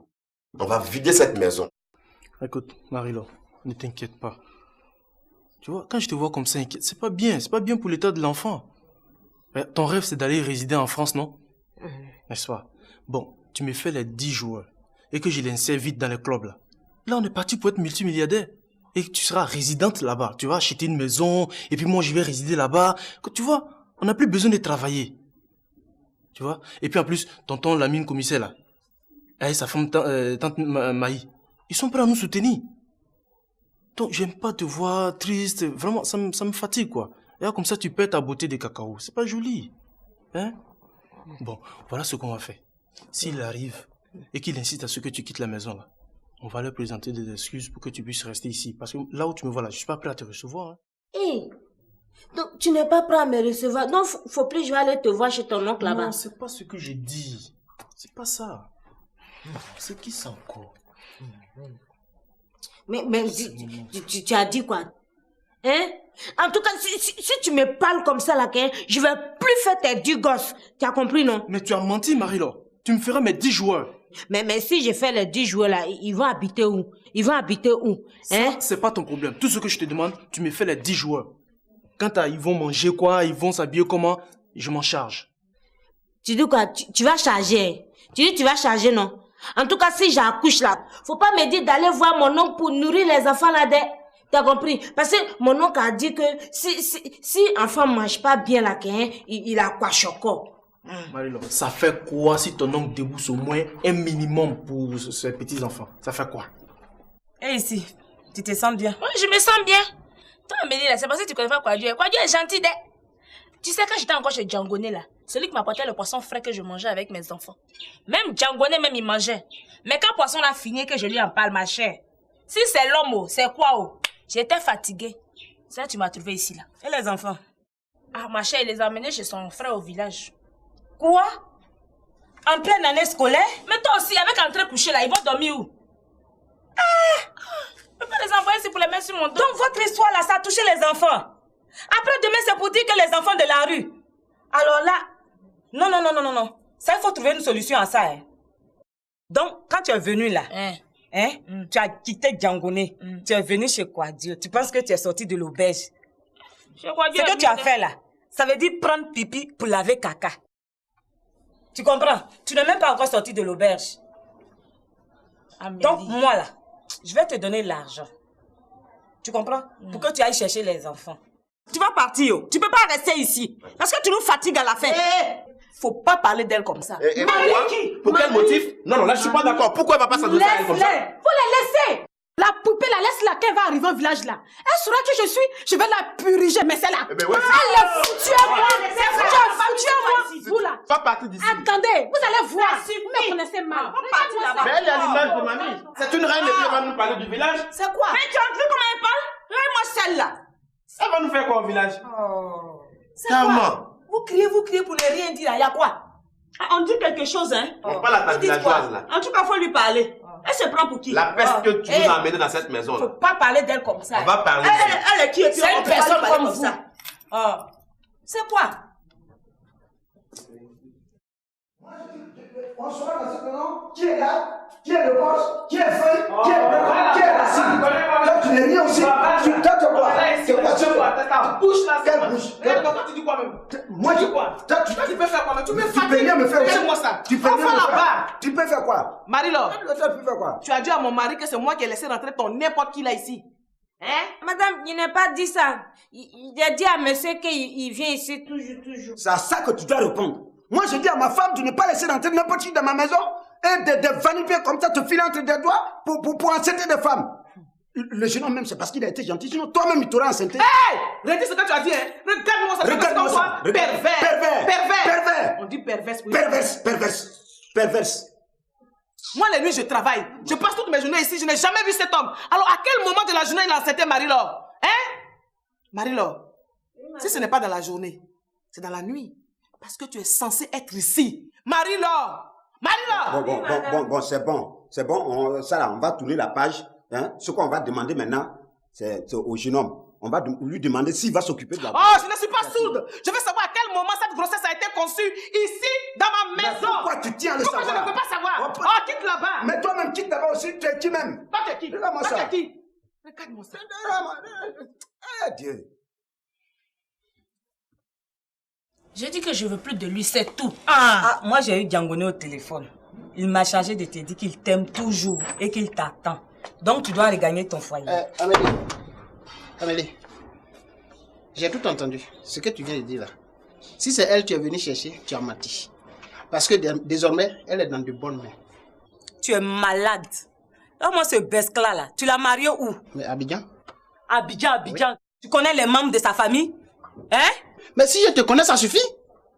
On va vider cette maison. Écoute, Marie-Laure, ne t'inquiète pas. Tu vois, quand je te vois comme ça inquiète, c'est pas bien pour l'état de l'enfant. Ton rêve, c'est d'aller résider en France, non? N'est-ce pas? Bon, tu me fais les 10 joueurs et que je l'insère vite dans le club, là. Là, on est parti pour être multimilliardaire. Et tu seras résidente là-bas. Tu vas acheter une maison, et puis moi, je vais résider là-bas. Tu vois, on n'a plus besoin de travailler. Tu vois? Et puis en plus, tonton Lamine commissaire, là, et sa femme, tante Maï, ils sont prêts à nous soutenir. Donc, j'aime pas te voir triste. Vraiment, ça me fatigue, quoi. Et là, comme ça, tu perds ta beauté de cacao. C'est pas joli. Hein? Bon, voilà ce qu'on va faire. S'il arrive et qu'il insiste à ce que tu quittes la maison, là, on va leur présenter des excuses pour que tu puisses rester ici. Parce que là où tu me vois, là, je suis pas prêt à te recevoir. Hein. Hey, donc tu n'es pas prêt à me recevoir. Non, faut plus, je vais aller te voir chez ton oncle là-bas. Non, c'est pas ce que j'ai dit. C'est pas ça. C'est qui ça encore? Mais tu as dit quoi? Hein? En tout cas, si tu me parles comme ça là, je vais plus faire tes 10 gosses. Tu as compris, non? Mais tu as menti, Marie-Laure. Tu me feras mes 10 joueurs. Mais si je fais les 10 joueurs là, ils vont habiter où? Ils vont habiter où? Hein? C'est pas ton problème. Tout ce que je te demande, tu me fais les 10 joueurs. Quant à ils vont manger quoi, ils vont s'habiller comment, je m'en charge. Tu dis quoi? Tu vas charger? Tu dis tu vas charger, non? En tout cas, si j'accouche là, faut pas me dire d'aller voir mon oncle pour nourrir les enfants là. T'as compris? Parce que mon oncle a dit que si enfant mange pas bien là, il a quoi choco. Marie-Laure, ça fait quoi si ton oncle débourse au moins un minimum pour ses petits-enfants? Ça fait quoi? Et ici, tu te sens bien? Oui, je me sens bien. Toi, Amélie, là, c'est parce que tu connais pas Kwadjo. Kwadjo est gentil, dès. Tu sais, quand j'étais encore chez Djangoné, là, celui qui m'apportait le poisson frais que je mangeais avec mes enfants. Même Djangoné, même, il mangeait. Mais quand le poisson a fini, que je lui en parle, ma chère. Si c'est l'homme, c'est quoi, oh? J'étais fatiguée. C'est là que tu m'as trouvé ici, là. Et les enfants? Ah, ma chère, il les a emmenés chez son frère au village. Quoi? En pleine année scolaire? Mais toi aussi, avec entrée couchée, là, ils vont dormir où? Je peux pas les envoyer ici pour les mettre sur mon dos. Donc votre histoire là, ça a touché les enfants. Après demain, c'est pour dire que les enfants de la rue. Alors là, non. Ça, il faut trouver une solution à ça. Hein. Donc, quand tu es venu là, tu as quitté Djangoné, tu es venu chez Kwadjo. Tu penses que tu es sorti de l'auberge. Ce que tu as fait là, ça veut dire prendre pipi pour laver caca. Tu comprends? Tu n'es même pas encore sorti de l'auberge. Donc, moi là, je vais te donner l'argent. Tu comprends? Pour que tu ailles chercher les enfants. Tu vas partir, oh. Tu peux pas rester ici. Parce que tu nous fatigues à la fin. Faut pas parler d'elle comme ça. Pour quel motif? Non, là, je suis pas d'accord. Pourquoi elle va pas s'adresser à elle comme ça? Faut la laisser. La poupée, la laisse-la quand elle va arriver au village là. Elle saura que je vais la puriger, mais c'est là. Elle est foutue à moi. Vous là. Pas partir d'ici. Attendez, vous allez voir. Vous me connaissez mal. Mais elle est à l'image de mamie. C'est une reine et puis elle va nous parler du village. C'est quoi? Mais tu as vu comment elle parle? Regarde-moi celle-là. Elle va nous faire quoi au village? C'est quoi? Vous criez pour ne rien dire. Il y a quoi? On dit quelque chose, hein? On parle à ta villageoise là. En tout cas, il faut lui parler. Elle se prend pour qui? La peste que tu nous as amenée dans cette maison là. Faut pas parler d'elle comme ça. On va parler. Elle est qui? C'est une personne comme vous. C'est quoi? On sera dans cette maison. Qui est là? Qui est le boss? Qui est feuille? Qui est la cible? Toi, tu n'es rien aussi. Tu bouge là. Quelle bouche? Tu dis quoi même? Moi, je quoi? Tu peux faire quoi? Tu peux rien me faire aussi. Moi ça. Tu peux rien me faire. Tu peux faire quoi? Marie-Laure, tu peux faire quoi? Tu as dit à mon mari que c'est moi qui ai laissé rentrer ton n'importe qui là ici. Hein? Madame, il n'a pas dit ça. Il a dit à monsieur qu'il vient ici toujours. C'est à ça que tu dois répondre. Moi, je dis à ma femme de ne pas laisser rentrer n'importe qui dans ma maison et de vanifier comme ça, te filer entre des doigts pour enceinter des femmes. Le jeune homme même, c'est parce qu'il a été gentil. Sinon, toi-même, il t'aurait enceinté. Hey! Redis ce que tu as dit, hein? Regarde-moi ça. Regarde-moi ça. Pervers. On dit perverse. Oui. Perverse. Moi, les nuits, je travaille. Je passe toutes mes journées ici. Je n'ai jamais vu cet homme. Alors, à quel moment de la journée il a enceinté Marie-Laure? Hein? Marie-Laure, si ce n'est pas dans la journée, c'est dans la nuit. Parce que tu es censé être ici. Marie-Laure! Bon, c'est bon. Ça là, on va tourner la page. Hein? Ce qu'on va demander maintenant, c'est au jeune homme. On va lui demander s'il va s'occuper de la... Oh, je ne suis pas sourde. Je veux savoir à quel moment cette grossesse a été conçue ici, dans ma maison. Mais pourquoi tu tiens à le savoir? Pourquoi je ne peux pas savoir? Oh, quitte là-bas. Mais toi-même, quitte là-bas aussi. Tu es qui même? Toi, tu es qui? Regarde-moi ça. Toi, tu es qui? Regarde-moi ça. Dieu. J'ai dit que je veux plus de lui, c'est tout. Moi, j'ai eu Djangoné au téléphone. Il m'a chargé de te dire qu'il t'aime toujours et qu'il t'attend. Donc, tu dois regagner ton foyer. Amélie, j'ai tout entendu, ce que tu viens de dire là. Si c'est elle que tu es venue chercher, tu as menti. Parce que désormais, elle est dans de bonnes mains. Tu es malade. Moi, ce besque-là, tu l'as marié où? Mais Abidjan. Abidjan. Tu connais les membres de sa famille? Hein? Mais si je te connais, ça suffit.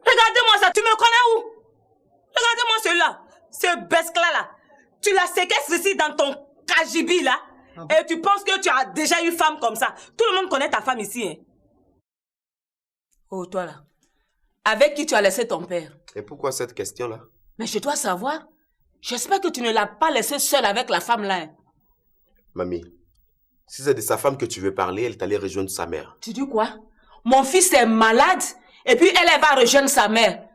Regardez-moi ça, tu me connais où? Regardez-moi celui-là, ce bescla-là. Tu l'as séquestré ici dans ton kajibi là. Et tu penses que tu as déjà eu femme comme ça. Tout le monde connaît ta femme ici. Hein? Oh, toi là. Avec qui tu as laissé ton père? Et pourquoi cette question-là? Mais je dois savoir. J'espère que tu ne l'as pas laissé seule avec la femme là. Hein? Mamie, si c'est de sa femme que tu veux parler, elle est allée rejoindre sa mère. Tu dis quoi? Mon fils est malade et puis elle va rejoindre sa mère.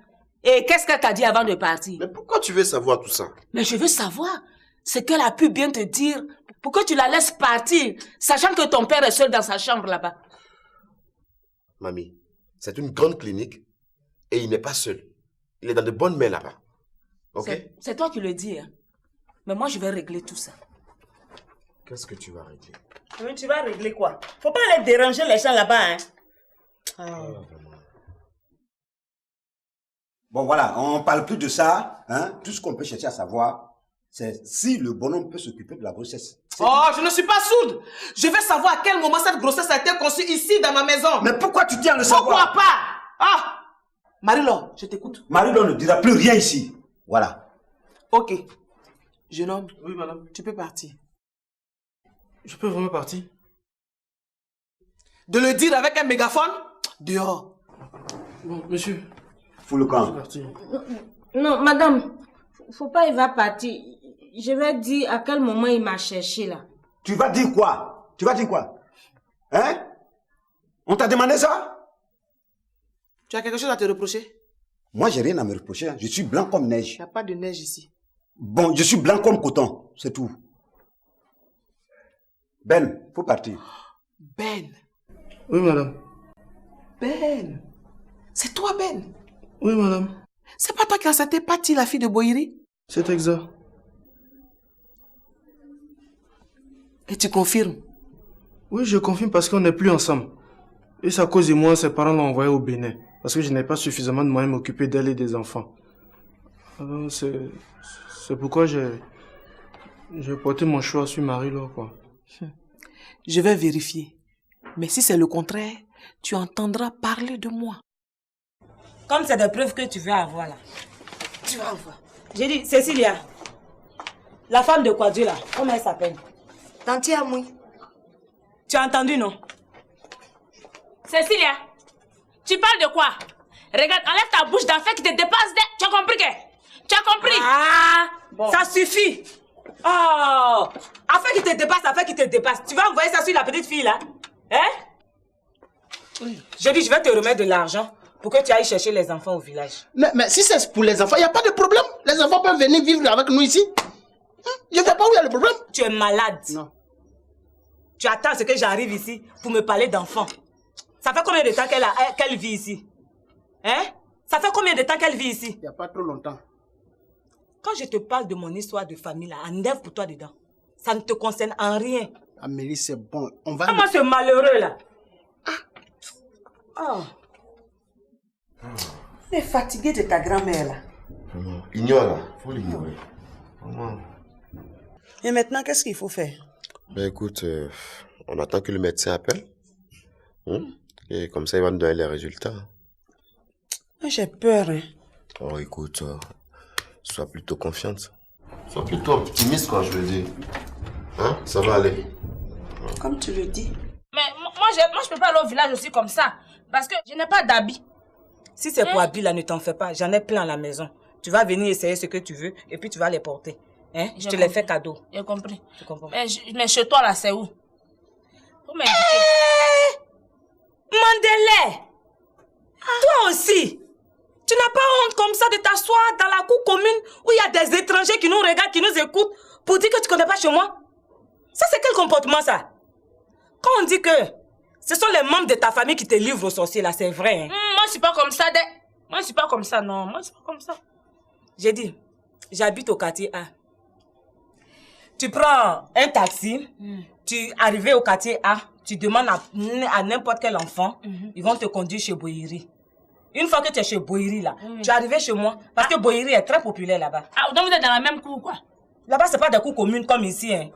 Et qu'est-ce qu'elle t'a dit avant de partir? Mais pourquoi tu veux savoir tout ça? Mais je veux savoir ce qu'elle a pu bien te dire. Pourquoi tu la laisses partir, sachant que ton père est seul dans sa chambre là-bas? Mamie, c'est une grande clinique et il n'est pas seul. Il est dans de bonnes mains là-bas. Ok? C'est toi qui le dis. Hein? Mais moi, je vais régler tout ça. Qu'est-ce que tu vas régler? Mais tu vas régler quoi? Faut pas aller déranger les gens là-bas. Hein? Bon, voilà, on ne parle plus de ça. Hein? Tout ce qu'on peut chercher à savoir, c'est si le bonhomme peut s'occuper de la grossesse. Oh, je ne suis pas sourde. Je veux savoir à quel moment cette grossesse a été conçue ici, dans ma maison. Mais pourquoi tu tiens à le savoir? Pourquoi pas? Ah! Marie-Laure, je t'écoute. Marie-Laure ne dira plus rien ici. Voilà. Ok. Jeune homme. Oui, madame. Tu peux partir. Je peux vraiment partir? De le dire avec un mégaphone? Dehors. Bon, monsieur. Fous le camp. Non, madame. Faut pas, il va partir. Je vais dire à quel moment il m'a cherché là. Tu vas dire quoi? Tu vas dire quoi? Hein? On t'a demandé ça? Tu as quelque chose à te reprocher? Moi, j'ai rien à me reprocher. Je suis blanc comme neige. Il n'y a pas de neige ici. Bon, je suis blanc comme coton. C'est tout. Ben, faut partir. Ben. Oui, madame. Ben. C'est toi, Ben. Oui, madame. C'est pas toi qui as accepté Patti, la fille de Boïri? C'est exact. Et tu confirmes? Oui, je confirme parce qu'on n'est plus ensemble. Et c'est à cause de moi, ses parents l'ont envoyée au Bénin. Parce que je n'ai pas suffisamment de moyens de m'occuper d'elle et des enfants. Alors, c'est pourquoi j'ai porté mon choix sur Marie-Laure, quoi. Je vais vérifier. Mais si c'est le contraire, tu entendras parler de moi. Comme c'est des preuves que tu veux avoir là. Tu vas voir. J'ai dit, Cécilia, la femme de Kwadju là, comment elle s'appelle? Tanti Amoui. Tu as entendu, non? Cécilia, tu parles de quoi? Regarde, enlève ta bouche d'enfer qui te dépasse. Tu as compris que? Tu as compris? Ah, bon. Ça suffit. Oh, afin qu'il te dépasse, Tu vas envoyer ça sur la petite fille là? Hein? Oui. Je dis, je vais te remettre de l'argent pour que tu ailles chercher les enfants au village. Mais si c'est pour les enfants, il n'y a pas de problème. Les enfants peuvent venir vivre avec nous ici. Je ne sais pas où il y a le problème. Tu es malade. Non. Tu attends ce que j'arrive ici pour me parler d'enfants. Ça fait combien de temps qu'elle vit ici? Hein? Ça fait combien de temps qu'elle vit ici? Il n'y a pas trop longtemps. Quand je te parle de mon histoire de famille, là, enlève pour toi dedans. Ça ne te concerne en rien. Amélie, c'est bon. On va... Comment ce malheureux, là? Oh. Tu es fatigué de ta grand-mère, là. Vraiment. Ignore, là. Faut l'ignorer. Vraiment. Et maintenant, qu'est-ce qu'il faut faire? Ben écoute, on attend que le médecin appelle. Et comme ça, il va nous donner les résultats. J'ai peur, hein. Oh, écoute, sois plutôt confiante. Sois plutôt optimiste, quand je veux dire. Hein? Ça va aller. Comme tu le dis. Mais moi, je peux pas aller au village aussi comme ça. Parce que je n'ai pas d'habit. Si c'est pour habit, là, ne t'en fais pas. J'en ai plein à la maison. Tu vas venir essayer ce que tu veux et puis tu vas les porter. Hein? Je te les fais cadeau. J'ai compris. Tu comprends? Mais chez toi, là, c'est où? Pour m'indiquer. Mandele! Toi aussi! Tu n'as pas honte comme ça de t'asseoir dans la cour commune où il y a des étrangers qui nous regardent, qui nous écoutent pour dire que tu ne connais pas chez moi? Ça, c'est quel comportement, ça? Quand on dit que ce sont les membres de ta famille qui te livrent aux sorciers, là, c'est vrai. Hein? Moi, je suis pas comme ça. Moi, je suis pas comme ça, non. Moi, je suis pas comme ça. J'ai dit, j'habite au quartier A. Tu prends un taxi, tu arrives au quartier A, tu demandes à n'importe quel enfant, ils vont te conduire chez Boïri. Une fois que tu es chez Boïri, là, tu es arrivé chez moi, parce que Boïri est très populaire là-bas. Ah, donc vous êtes dans la même cour, quoi? Là-bas, c'est pas des cours communes comme ici, hein.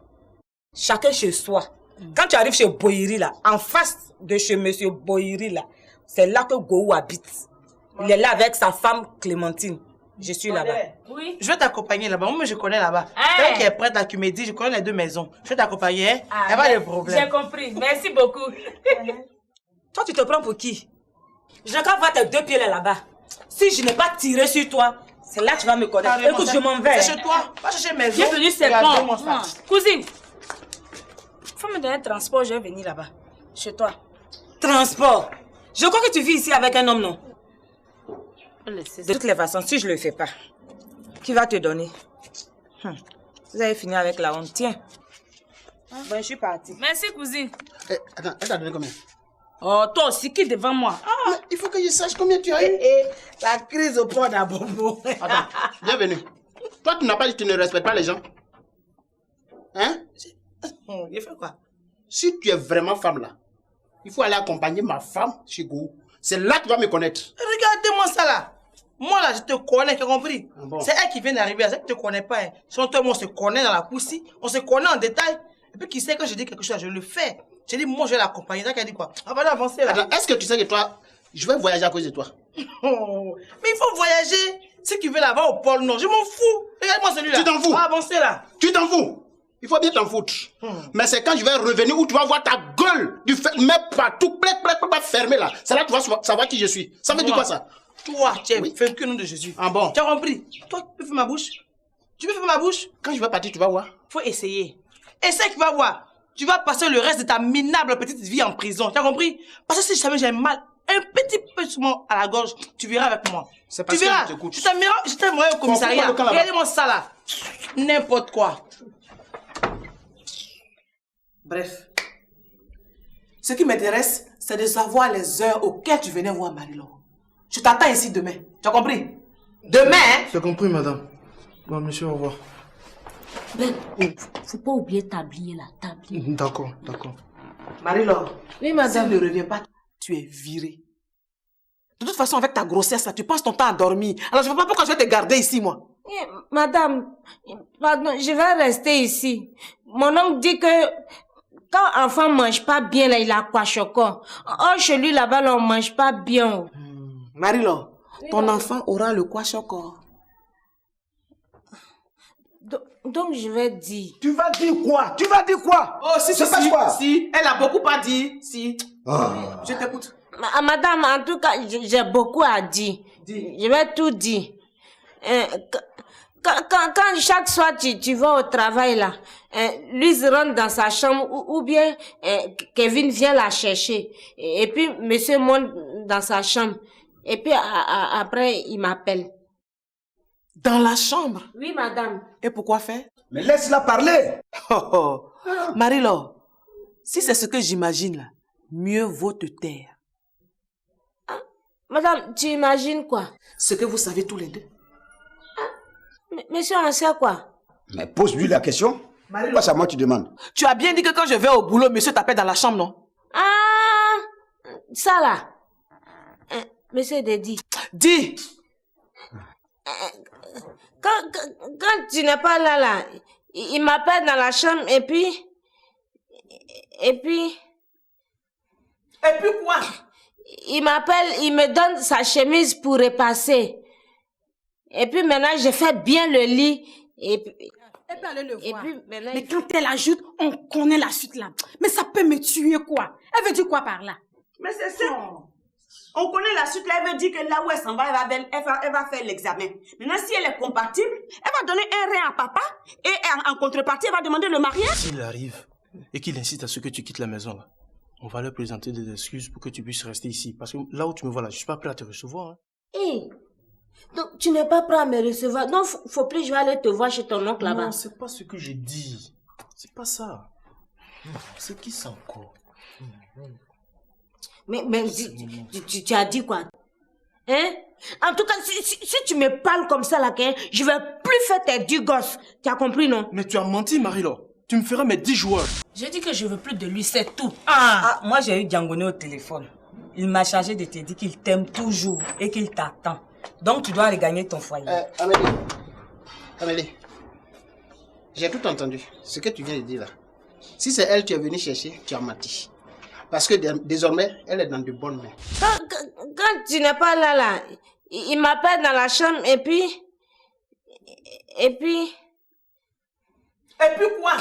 Chacun chez soi. Quand tu arrives chez Boyeri, là, en face de chez monsieur Boyeri, là, c'est là que Gohou habite. Il est là avec sa femme Clémentine. Je suis là-bas. Oui. Je vais t'accompagner là-bas. Moi, je connais là-bas. Hey. Qui est prête à me dit, je connais les deux maisons. Je vais t'accompagner. Hein? Il n'y a pas de problème. J'ai compris. Merci beaucoup. Toi, tu te prends pour qui? Je n'ai qu'à voir tes deux pieds là-bas. Si je n'ai pas tiré sur toi, c'est là que tu vas me connaître. Écoute, je m'en vais. C'est chez toi. Va chercher maison. Bienvenue, c'est bon. Cousine, faut me donner un transport, je vais venir là-bas. Chez toi. Transport? Je crois que tu vis ici avec un homme, non? De toutes les façons, si je ne le fais pas, qui va te donner? Vous avez fini avec la honte. Tiens. Bon, je suis partie. Merci, cousine. Attends, elle t'a donné combien? Oh, toi aussi, qui devant moi? Mais il faut que je sache combien tu as eu. La crise au port d'Abombo. Attends, bienvenue. Toi, tu n'as pas dit que tu ne respectes pas les gens. Hein? Il fait quoi? Si tu es vraiment femme là, il faut aller accompagner ma femme chez Gohou. C'est là que tu vas me connaître. Regardez-moi ça là. Moi là, je te connais, tu as compris? Bon. C'est elle qui vient d'arriver, elle ne te connaît pas. Hein. Sinon, toi, moi, on se connaît dans la poussie, on se connaît en détail. Et puis, qui sait, quand je dis quelque chose, je le fais. J'ai dit, moi, je vais l'accompagner. Ça qu'elle dit quoi? On va avancer là. Attends, est-ce que tu sais que toi, je vais voyager à cause de toi? Oh, mais il faut voyager. Si tu veux là-bas au pôle Nord, je m'en fous. Regarde-moi celui-là. Tu t'en fous? On va avancer là. Tu t'en fous? Il faut bien t'en foutre. Mais c'est quand je vais revenir où tu vas voir ta gueule du fait, mais partout, pas fermé là. C'est là que tu vas savoir qui je suis. Ça veut dire quoi ça? Toi, tu es vaincu au nom de Jésus. Ah bon? Tu as compris? Toi, tu peux faire ma bouche? Tu peux faire ma bouche? Quand je vais partir, tu vas voir. Faut essayer. Essaye, tu vas voir. Tu vas passer le reste de ta minable petite vie en prison. Tu as compris? Parce que si jamais j'ai mal, un petit peu à la gorge, tu verras avec moi. C'est parce tu verras. Que je t'écoute. Je t'aimerais au commissariat. Regardez-moi ça là. N'importe quoi. Bref. Ce qui m'intéresse, c'est de savoir les heures auxquelles tu venais voir Marie-Laure. Je t'attends ici demain. Tu as compris? Demain, hein? J'ai compris, madame. Bon, monsieur, au revoir. Ben, faut pas oublier tablier là, tablier. D'accord. Marie-Laure. Oui, madame. Si ne reviens pas, tu es virée. De toute façon, avec ta grossesse, là, tu passes ton temps à dormir. Alors, je ne vois pas pourquoi je vais te garder ici, moi. Madame, pardon, je vais rester ici. Mon oncle dit que quand enfant mange pas bien, là, il a quoi chocolat. Oh, chez lui, là-bas, là, on mange pas bien. Marie-Laure, ton enfant aura le quoi chocolat. Donc, je vais dire. Tu vas dire quoi? Tu vas dire quoi? Oh, si, elle a beaucoup à dire, si. Ah. Je t'écoute. Madame, en tout cas, j'ai beaucoup à dire. Je vais tout dire. Quand chaque soir tu vas au travail là, Lise rentre dans sa chambre ou bien Kevin vient la chercher. Et puis monsieur monte dans sa chambre. Et puis après il m'appelle. Dans la chambre? Oui, madame. Et pourquoi faire? Mais laisse-la parler. Marie-Laure, si c'est ce que j'imagine là, mieux vaut te taire. Madame, tu imagines quoi? Ce que vous savez tous les deux. Monsieur, on sait quoi? Mais pose-lui la question. Pas à moi tu demandes. Tu as bien dit que quand je vais au boulot, monsieur t'appelle dans la chambre, non? Ah, ça là. Monsieur Dedi. Dis. Quand tu n'es pas là, il m'appelle dans la chambre et puis... Et puis quoi? Il m'appelle, il me donne sa chemise pour repasser. Et puis maintenant, je fais bien le lit. Et puis... Elle peut aller le voir. Puis, maintenant, mais quand elle ajoute, on connaît la suite là. Mais ça peut me tuer quoi? Elle veut dire quoi par là? Mais c'est ça. On connaît la suite là, elle veut dire que là où elle s'en va, elle va faire l'examen. Maintenant, si elle est compatible, elle va donner un rein à papa et en contrepartie, elle va demander le mariage. S'il arrive et qu'il insiste à ce que tu quittes la maison là, on va leur présenter des excuses pour que tu puisses rester ici. Parce que là où tu me vois là, je suis pas prêt à te recevoir. Hein. Donc tu n'es pas prêt à me recevoir. Non, faut plus, je vais aller te voir chez ton oncle là-bas. Non, c'est pas ce que j'ai dit. C'est pas ça. C'est qui ça encore? Mais tu as dit quoi? Hein? En tout cas, si tu me parles comme ça là, je vais plus faire tes 10 gosses. Tu as compris, non? Mais tu as menti, Marie-Laure. Tu me feras mes 10 joueurs. J'ai dit que je veux plus de lui, c'est tout. Moi j'ai eu Djangoné au téléphone. Il m'a chargé de te dire qu'il t'aime toujours et qu'il t'attend. Donc tu dois regagner ton foyer. Amélie, j'ai tout entendu. Ce que tu viens de dire là. Si c'est elle que tu es venu chercher, tu as menti. Parce que désormais, elle est dans de bonnes mains. Quand tu n'es pas là, il m'appelle dans la chambre et puis... Et puis quoi?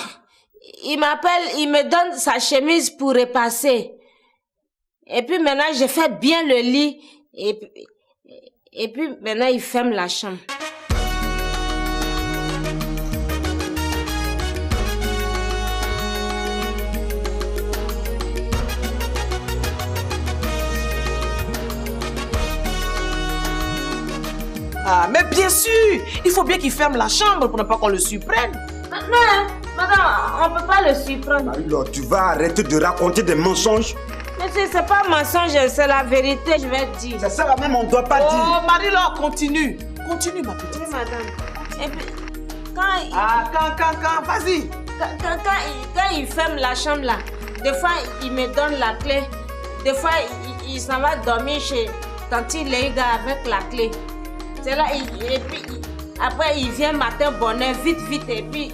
Il m'appelle, il me donne sa chemise pour repasser. Et puis maintenant, je fais bien le lit. Et puis maintenant, il ferme la chambre. Ah, mais bien sûr, il faut bien qu'il ferme la chambre pour ne pas qu'on le surprenne. Non, madame, on ne peut pas le surprendre. Marie-Laure, tu vas arrêter de raconter des mensonges. Monsieur, c'est pas un mensonge, c'est la vérité, je vais te dire. C'est ça même, on ne doit pas dire. Oh, Marie-Laure, continue. Continue, ma petite. Oui, madame. Et puis, quand, vas-y. Quand il ferme la chambre là, des fois, il me donne la clé. Des fois, il s'en va dormir chez Tanti Leiga avec la clé. C'est là, et puis après il vient matin bonheur, vite, et puis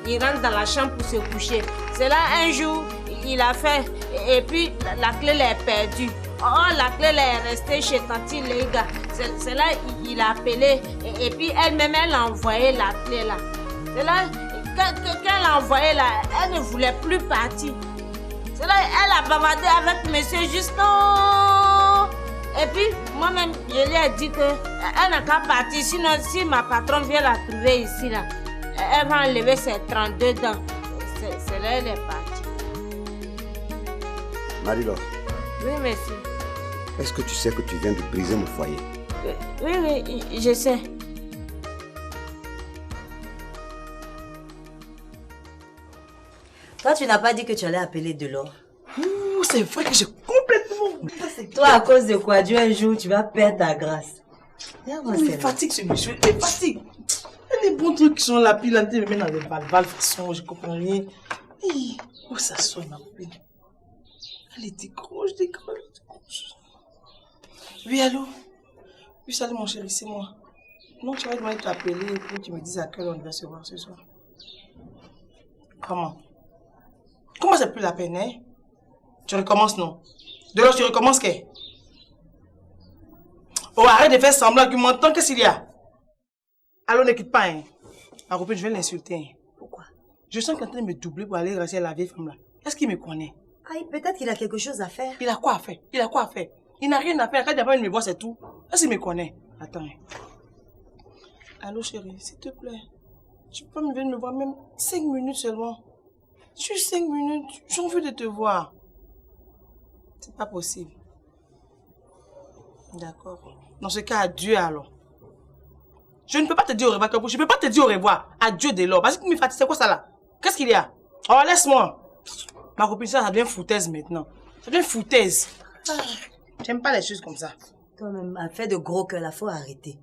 il rentre dans la chambre pour se coucher. C'est là un jour, il a fait, et puis la clé est perdue. Oh, la clé est restée chez Tanti Leiga. C'est là, il a appelé, et puis elle-même, elle a envoyé la clé là. C'est là, quand elle a envoyé là, elle ne voulait plus partir. C'est là, elle a bavardé avec monsieur Justin. Et puis, moi-même, je lui ai dit qu'elle n'a qu'à partir. Sinon, si ma patronne vient la trouver ici, là, elle va enlever ses 32 dents. C'est là elle est partie. Marie-Laure. Oui, merci. Est-ce que tu sais que tu viens de briser mon foyer? Oui, je sais. Toi, tu n'as pas dit que tu allais appeler Delors. C'est vrai que j'ai complètement... Toi, à cause de quoi, Dieu, un jour, tu vas perdre ta grâce. Il me fatigue ce monsieur, il me fatigue. Il y a des bons trucs qui sont là, puis il me met dans des balles, façon, je comprends rien. Oh, ça sonne ma copine. Elle décroche. Oui, allô? Oui, salut mon chéri, c'est moi. Non, tu vas demander de t'appeler pour que tu me dises à quelle heure on va se voir ce soir. Comment c'est plus la peine, hein? Tu recommences, non? De là, tu recommences, qu'est-ce? Oh, arrête de faire semblant que m'entends, qu'est-ce qu'il y a? Allô, ne quitte pas, hein? Ma copine, je vais l'insulter, hein? Pourquoi? Je sens qu'il est en train de me doubler pour aller rester à la vieille femme là. Est-ce qu'il me connaît? Aïe, peut-être qu'il a quelque chose à faire. Il a quoi à faire? Il n'a rien à faire. Quand il n'a pas de me voir, c'est tout. Est-ce qu'il me connaît? Attends. Hein. Allô, chérie, s'il te plaît. Tu peux venir me voir même 5 minutes seulement. Juste 5 minutes. J'ai envie de te voir. C'est pas possible. D'accord. Dans ce cas, adieu alors. Je ne peux pas te dire au revoir. Je ne peux pas te dire au revoir. Adieu dès lors. Parce que tu me fatigues. C'est quoi ça là? Qu'est-ce qu'il y a? Oh, laisse-moi. Ma copine, ça devient foutaise maintenant. Ça devient foutaise. J'aime pas les choses comme ça. Toi-même, à faire de gros cœur, il faut arrêter.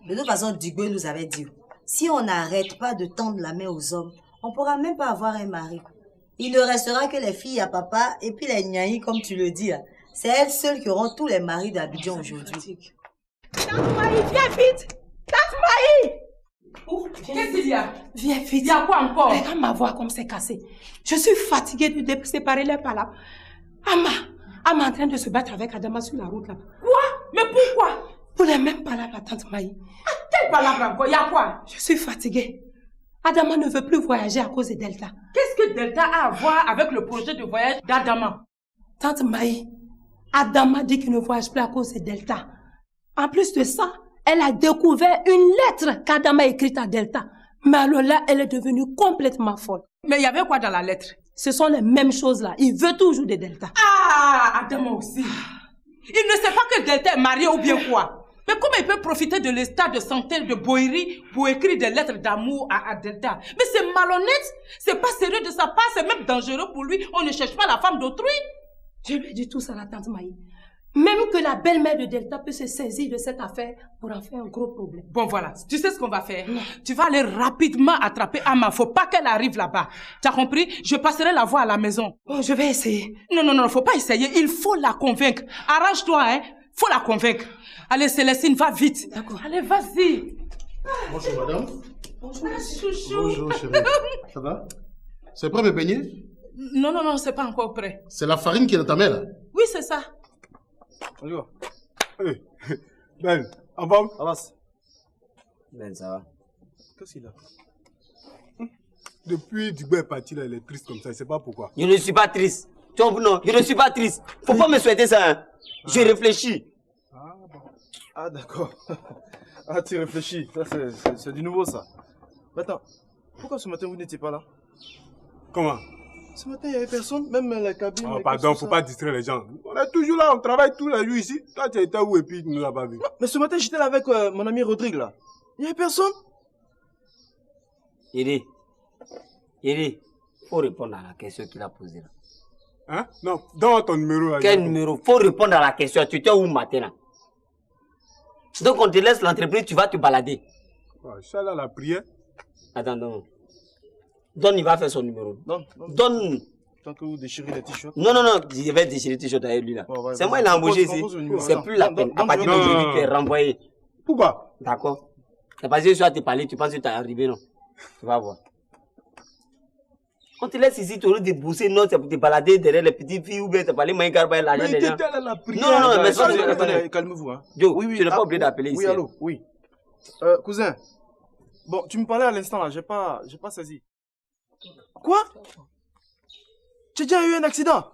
De toute façon, Duguay nous avait dit, si on n'arrête pas de tendre la main aux hommes, on ne pourra même pas avoir un mari. Il ne restera que les filles à papa et puis les gnaillis, comme tu le dis. C'est elles seules qui auront tous les maris d'Abidjan aujourd'hui. Tante Maï, viens vite! Tante Maï! Qu'est-ce qu'il y a? Viens vite. Il y a quoi encore? Regarde ma voix comme c'est cassé. Je suis fatiguée de séparer les palabres. Ama est en train de se battre avec Adama sur la route là. Quoi? Mais pourquoi? Pour les mêmes palabres, tante Maï. Quelle palabre encore? Il y a quoi? Je suis fatiguée. Adama ne veut plus voyager à cause de Delta. Qu'est-ce que Delta a à voir avec le projet de voyage d'Adama? Tante Maï, Adama dit qu'il ne voyage plus à cause de Delta. En plus de ça, elle a découvert une lettre qu'Adama a écrite à Delta. Mais alors là, elle est devenue complètement folle. Mais il y avait quoi dans la lettre? Ce sont les mêmes choses là. Il veut toujours des Delta. Ah, Adama aussi. Il ne sait pas que Delta est marié ou bien quoi? Mais comment il peut profiter de l'état de santé de Boïri pour écrire des lettres d'amour à Delta? Mais c'est malhonnête, c'est pas sérieux de sa part, c'est même dangereux pour lui. On ne cherche pas la femme d'autrui. Je lui ai dit tout ça à la tante Maï. Même que la belle-mère de Delta peut se saisir de cette affaire pour en faire un gros problème. Bon voilà, tu sais ce qu'on va faire? Tu vas aller rapidement attraper Ama. Faut pas qu'elle arrive là-bas. Tu as compris? Je passerai la voir à la maison. Oh, je vais essayer. Non, faut pas essayer. Il faut la convaincre. Arrange-toi, hein. Faut la convaincre. Allez, Célestine, va vite. D'accord. Allez, vas-y. Bonjour, madame. Bonjour, chouchou. Bonjour, chérie. Ça va? C'est prêt, mes beignets? Non, non, non, c'est pas encore prêt. C'est la farine qui est dans ta main, là. Oui, c'est ça. Bonjour. Hey. Ben, en forme? Avance. Ben, ça va. Qu'est-ce qu'il a? Depuis Dugbe est parti, là, il est triste comme ça, je sais pas pourquoi. Je ne suis pas triste. Non, je ne suis pas triste. Faut pas me souhaiter ça, hein. Je réfléchis. Ah, bon. Ah, d'accord. Ah, tu réfléchis. Ça, c'est du nouveau, ça. Mais attends, pourquoi ce matin vous n'étiez pas là? Comment? Ce matin, il n'y avait personne, même la cabine. Oh, pardon, faut pas distraire les gens. On est toujours là, on travaille tous les jours ici. Toi, tu étais où et puis tu ne nous as pas vu? Non, mais ce matin, j'étais là avec mon ami Rodrigue, là. Il n'y avait personne. Il faut répondre à la question qu'il a posée là. Hein? Non, donne ton numéro là. Quel numéro? Faut répondre à la question. Tu étais où matin là? Donc on te laisse l'entreprise, tu vas te balader. Inch'Allah, la prière. Attends, non. Donne, il va faire son numéro. Donne. Tant que vous déchirez les t-shirts. Non, je vais déchirer les t-shirts avec lui là. Ouais, c'est moi qui l'ai embauché ici. C'est plus la peine. À partir d'aujourd'hui, tu es renvoyé. Pourquoi? D'accord. C'est parce que je suis à te parler, tu penses que tu es arrivé, non? Tu vas voir. On te laisse ici, tu aurais débourser, non, c'est pour te balader derrière les petites filles ou bien c'est pour aller manger l'argent des gens. Non, mais ça, attendez, calmez-vous, hein. Yo, oui, tu n'es pas obligé d'appeler ici. Oui, allô, oui. Cousin, bon, tu me parlais à l'instant là, j'ai pas saisi. Quoi? Tu as déjà eu un accident?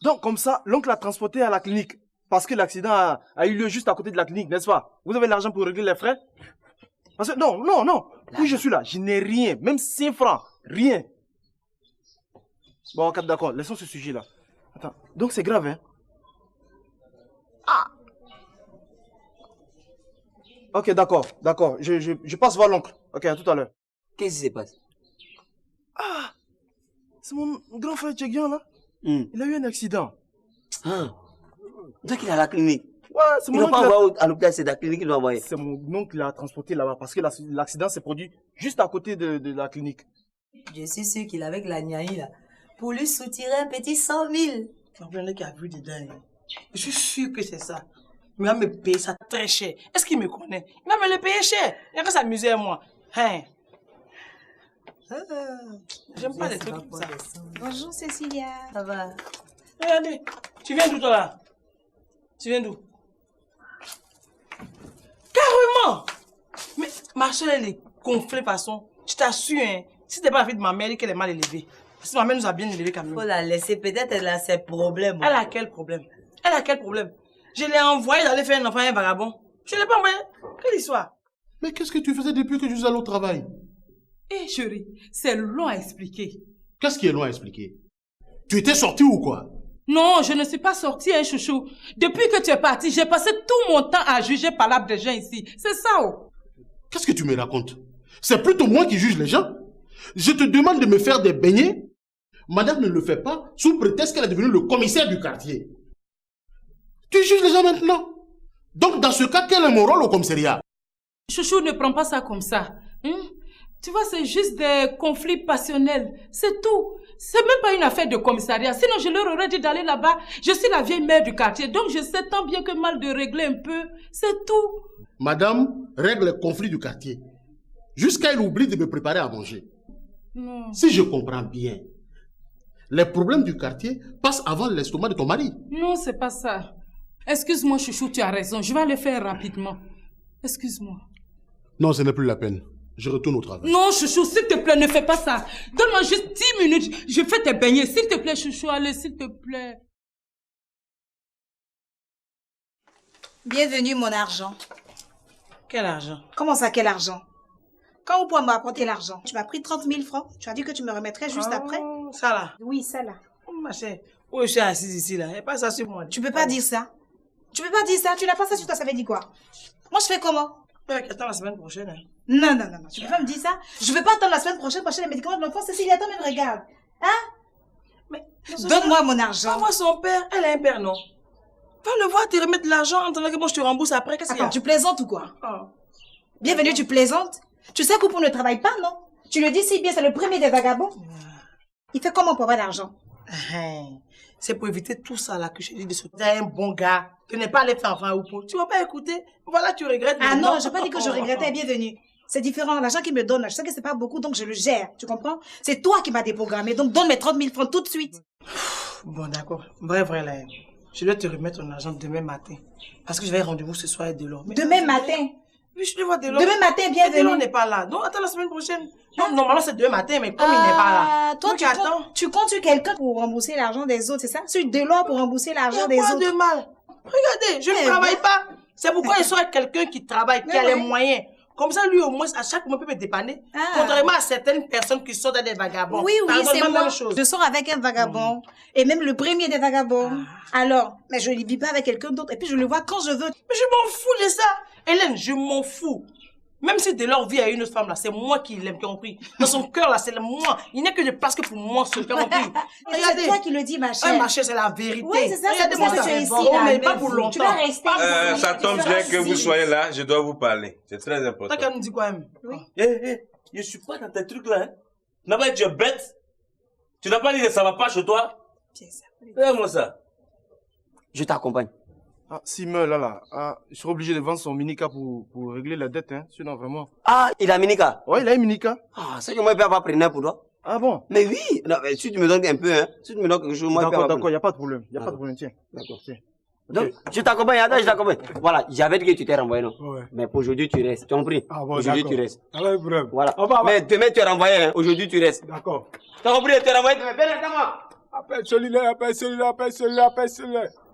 Donc, comme ça, l'oncle l'a transporté à la clinique. Parce que l'accident a eu lieu juste à côté de la clinique, n'est-ce pas? Vous avez l'argent pour régler les frais? Parce que, non. Oui, je suis là. Je n'ai rien. Même 5 francs. Rien. Bon, ok, d'accord. Laissons ce sujet-là. Attends. Donc, c'est grave, hein? Ah! Ok, d'accord. Je passe voir l'oncle. Ok, à tout à l'heure. Qu'est-ce qui se passe? Ah! C'est mon grand frère Tchegian, là. Il a eu un accident. Ah! Donc, il est à la clinique. Ouais, c'est mon oncle. Il ne va pas envoyer à l'hôpital, c'est la clinique qu'il doit envoyer. C'est mon oncle qui l'a transporté là-bas parce que l'accident s'est produit juste à côté de la clinique. Je suis sûr qu'il est avec la niaï là. Pour lui soutirer un petit 100 000. Il qui a vu dedans. Je suis sûr que c'est ça. Il va me payer ça très cher. Est-ce qu'il me connaît? Il va me le payer cher. Il va s'amuser à moi. Hein? J'aime pas les trucs comme ça. Bonjour Cécilia. Ça va? Regardez. Tu viens d'où toi là? Tu viens d'où? Carrément! Mais ma soeur, elle est gonflée façon. Je t'assure, hein. Si t'es pas la fille de ma mère, qu'elle est mal élevée. Parce que ma mère nous a bien élevés quand même. Faut la laisser, peut-être elle a ses problèmes. Elle a quel problème? Je l'ai envoyée d'aller faire un enfant à un vagabond. Je l'ai pas envoyé. Quelle histoire? Mais qu'est-ce que tu faisais depuis que je suis allé au travail? Eh chérie, c'est long à expliquer. Qu'est-ce qui est long à expliquer? Tu étais sorti ou quoi? Non, je ne suis pas sortie, hein, chouchou. Depuis que tu es parti, j'ai passé tout mon temps à juger par l'âme des gens ici. C'est ça, oh. Qu'est-ce que tu me racontes? C'est plutôt moi qui juge les gens. Je te demande de me faire des beignets. Madame ne le fait pas sous prétexte qu'elle est devenue le commissaire du quartier. Tu juges les gens maintenant. Donc, dans ce cas, quel est mon rôle au commissariat? Chouchou, ne prends pas ça comme ça. Tu vois, c'est juste des conflits passionnels. C'est tout. C'est même pas une affaire de commissariat. Sinon, je leur aurais dit d'aller là-bas. Je suis la vieille mère du quartier. Donc, je sais tant bien que mal de régler un peu. C'est tout. Madame règle les conflits du quartier. Jusqu'à elle oublie de me préparer à manger. Non. Si je comprends bien, les problèmes du quartier passent avant l'estomac de ton mari. Non, c'est pas ça. Excuse-moi, chouchou, tu as raison. Je vais le faire rapidement. Excuse-moi. Non, ce n'est plus la peine. Je retourne au travail. Non, chouchou, s'il te plaît, ne fais pas ça. Donne-moi juste 10 minutes. Je fais tes beignets. S'il te plaît, chouchou, allez, s'il te plaît. Bienvenue, mon argent. Quel argent? Comment ça, quel argent? Quand vous pouvez m'apporter l'argent? Tu m'as pris 30 000 francs. Tu as dit que tu me remettrais juste après. Ça là? Oui, ça là. Oh, ma chère. Où je suis assise ici là? Et pas ça sur moi. Tu peux pas dire ça. Tu peux pas dire ça. Tu n'as pas ça sur toi, ça veut dire quoi? Moi, je fais comment? Attends la semaine prochaine. Hein. Non. Tu peux pas me dire ça. Je veux pas attendre la semaine prochaine pour acheter les médicaments de l'enfant. Cécilia, attends, même regarde. Hein? Mais donne-moi mon argent. Moi, son père, elle a un père, non? Va le voir te remettre de l'argent en attendant que moi je te rembourse après. Qu'est-ce qu'il y a? Tu plaisantes ou quoi? Bienvenue, tu plaisantes? Tu sais qu'Oupou ne travaille pas, non? Tu le dis si bien, c'est le premier des vagabonds. Il fait comment pour avoir l'argent? C'est pour éviter tout ça là que je dis de se dire un bon gars, que n'est pas allé faire enfant à Oupou. Tu vas pas écouter? Voilà, tu regrettes. Ah non, je n'ai pas dit que je regrettais. Bienvenue. C'est différent. L'argent qu'il me donne, je sais que c'est pas beaucoup, donc je le gère. Tu comprends? C'est toi qui m'as déprogrammé, donc donne mes 30 000 francs tout de suite. Bon, d'accord. Vrai, là. Je dois te remettre ton argent demain matin. Parce que j'avais rendez-vous ce soir avec Delors. Demain matin? Oui, je te vois Delors. Demain matin, bienvenue. Delors n'est pas là. Donc, attends la semaine prochaine. Non, normalement, c'est demain matin, mais comme il n'est pas là. Toi, tu comptes sur quelqu'un pour rembourser l'argent des autres, c'est ça? Sur Delors pour rembourser l'argent des autres. Il y a quoi de mal? Regardez, je ne travaille pas. C'est pourquoi il soit quelqu'un qui travaille, qui a les moyens. Comme ça, lui, au moins, à chaque moment, peut me dépanner. Contrairement à certaines personnes qui sortent des vagabonds. Oui, c'est moi. Je sors avec un vagabond. Et même le premier des vagabonds. Alors, mais je ne vis pas avec quelqu'un d'autre. Et puis, je le vois quand je veux. Mais je m'en fous de ça. Hélène, je m'en fous. Même si Delors vit à une autre femme, là, c'est moi qui l'aime, qui compris. Dans son cœur, là, c'est moi. Il n'y a que de place que pour moi, ce qui compris. C'est toi qui le dis, ma chère. Ma chère, c'est la vérité. Oui, c'est ça. Regardez-moi ça. Tu es ici, mais pas pour longtemps. Tu vas rester. Ça tombe bien que vous soyez là. Je dois vous parler. C'est très important. T'as qu'à nous dire quoi, même? Je suis pas dans tes trucs là. Hein. Là-bas, tu es bête. Tu n'as pas dit que ça va pas chez toi? Regarde-moi ça. Je t'accompagne. Ah, s'il meurt là, je serai obligé de vendre son minicar pour régler la dette, hein. Sinon, vraiment. Ah, il a un minicar? Ouais, il a un minicar. Ah, c'est que moi, je peux avoir pris pour toi. Ah bon? Mais oui. Non, mais si tu me donnes un peu, hein. Si tu me donnes quelque chose, moi, d'accord, il n'y a pas de problème. Il n'y a pas de problème, tiens. D'accord, tiens. Donc, je t'accompagne, attends, je t'accompagne. Voilà, j'avais dit que tu t'es renvoyé, non? Ouais. Mais pour aujourd'hui, tu restes. Tu as compris? Ah bon, aujourd'hui, tu restes. Ah ouais, bref. Voilà. Mais demain, tu es renvoyé, hein. Aujourd'hui, tu restes. D'accord. Tu as compris? Tu es renvoyé demain. Viens, moi. Appelle celui-là.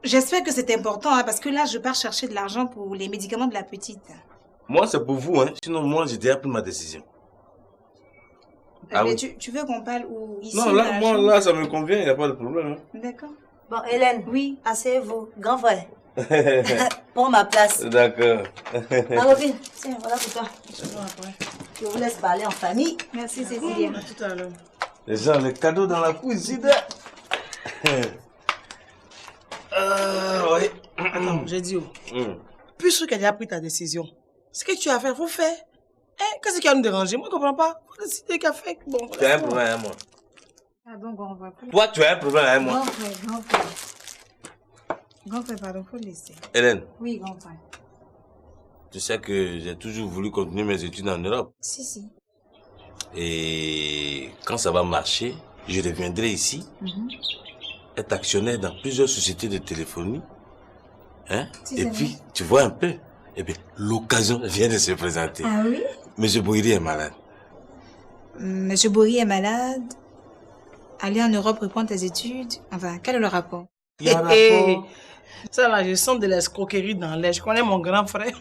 J'espère que c'est important, hein, parce que là, je pars chercher de l'argent pour les médicaments de la petite. Moi, c'est pour vous, hein. Sinon, moi, j'ai déjà pris ma décision. Mais oui. tu veux qu'on parle ou ici? Non, là, moi, là, ça me convient, il n'y a pas de problème. Hein. D'accord. Bon, Hélène. Oui. Asseyez-vous. Grand frère. Prends ma place. D'accord. Ma copine, tiens, voilà pour toi. Je vous laisse parler en famille. Merci, Cécilia. À tout à l'heure. Les gens, les cadeaux dans la cuisine. Oui. Attends, j'ai dit où? Puisque qu'elle a pris ta décision, ce que tu as fait, faut faire. Hein? Qu'est-ce qui va nous déranger? Moi, je ne comprends pas. Faut décider qu'à faire. Bon, tu as un problème avec moi. Ah bon, on va plus. Toi, tu as un problème avec moi. Grand frère, pardon, faut laisser. Hélène. Oui, grand frère. Tu sais que j'ai toujours voulu continuer mes études en Europe. Si. Et quand ça va marcher, je reviendrai ici, être actionnaire dans plusieurs sociétés de téléphonie. Hein? Et puis, tu vois un peu, eh bien, l'occasion vient de se présenter. Ah oui? Monsieur Boiri est malade. Monsieur Boiri est malade. Aller en Europe reprendre tes études. Enfin, quel est le rapport? Il y a un rapport. Ça là, je sens de l'escroquerie dans l'air. Je connais mon grand frère.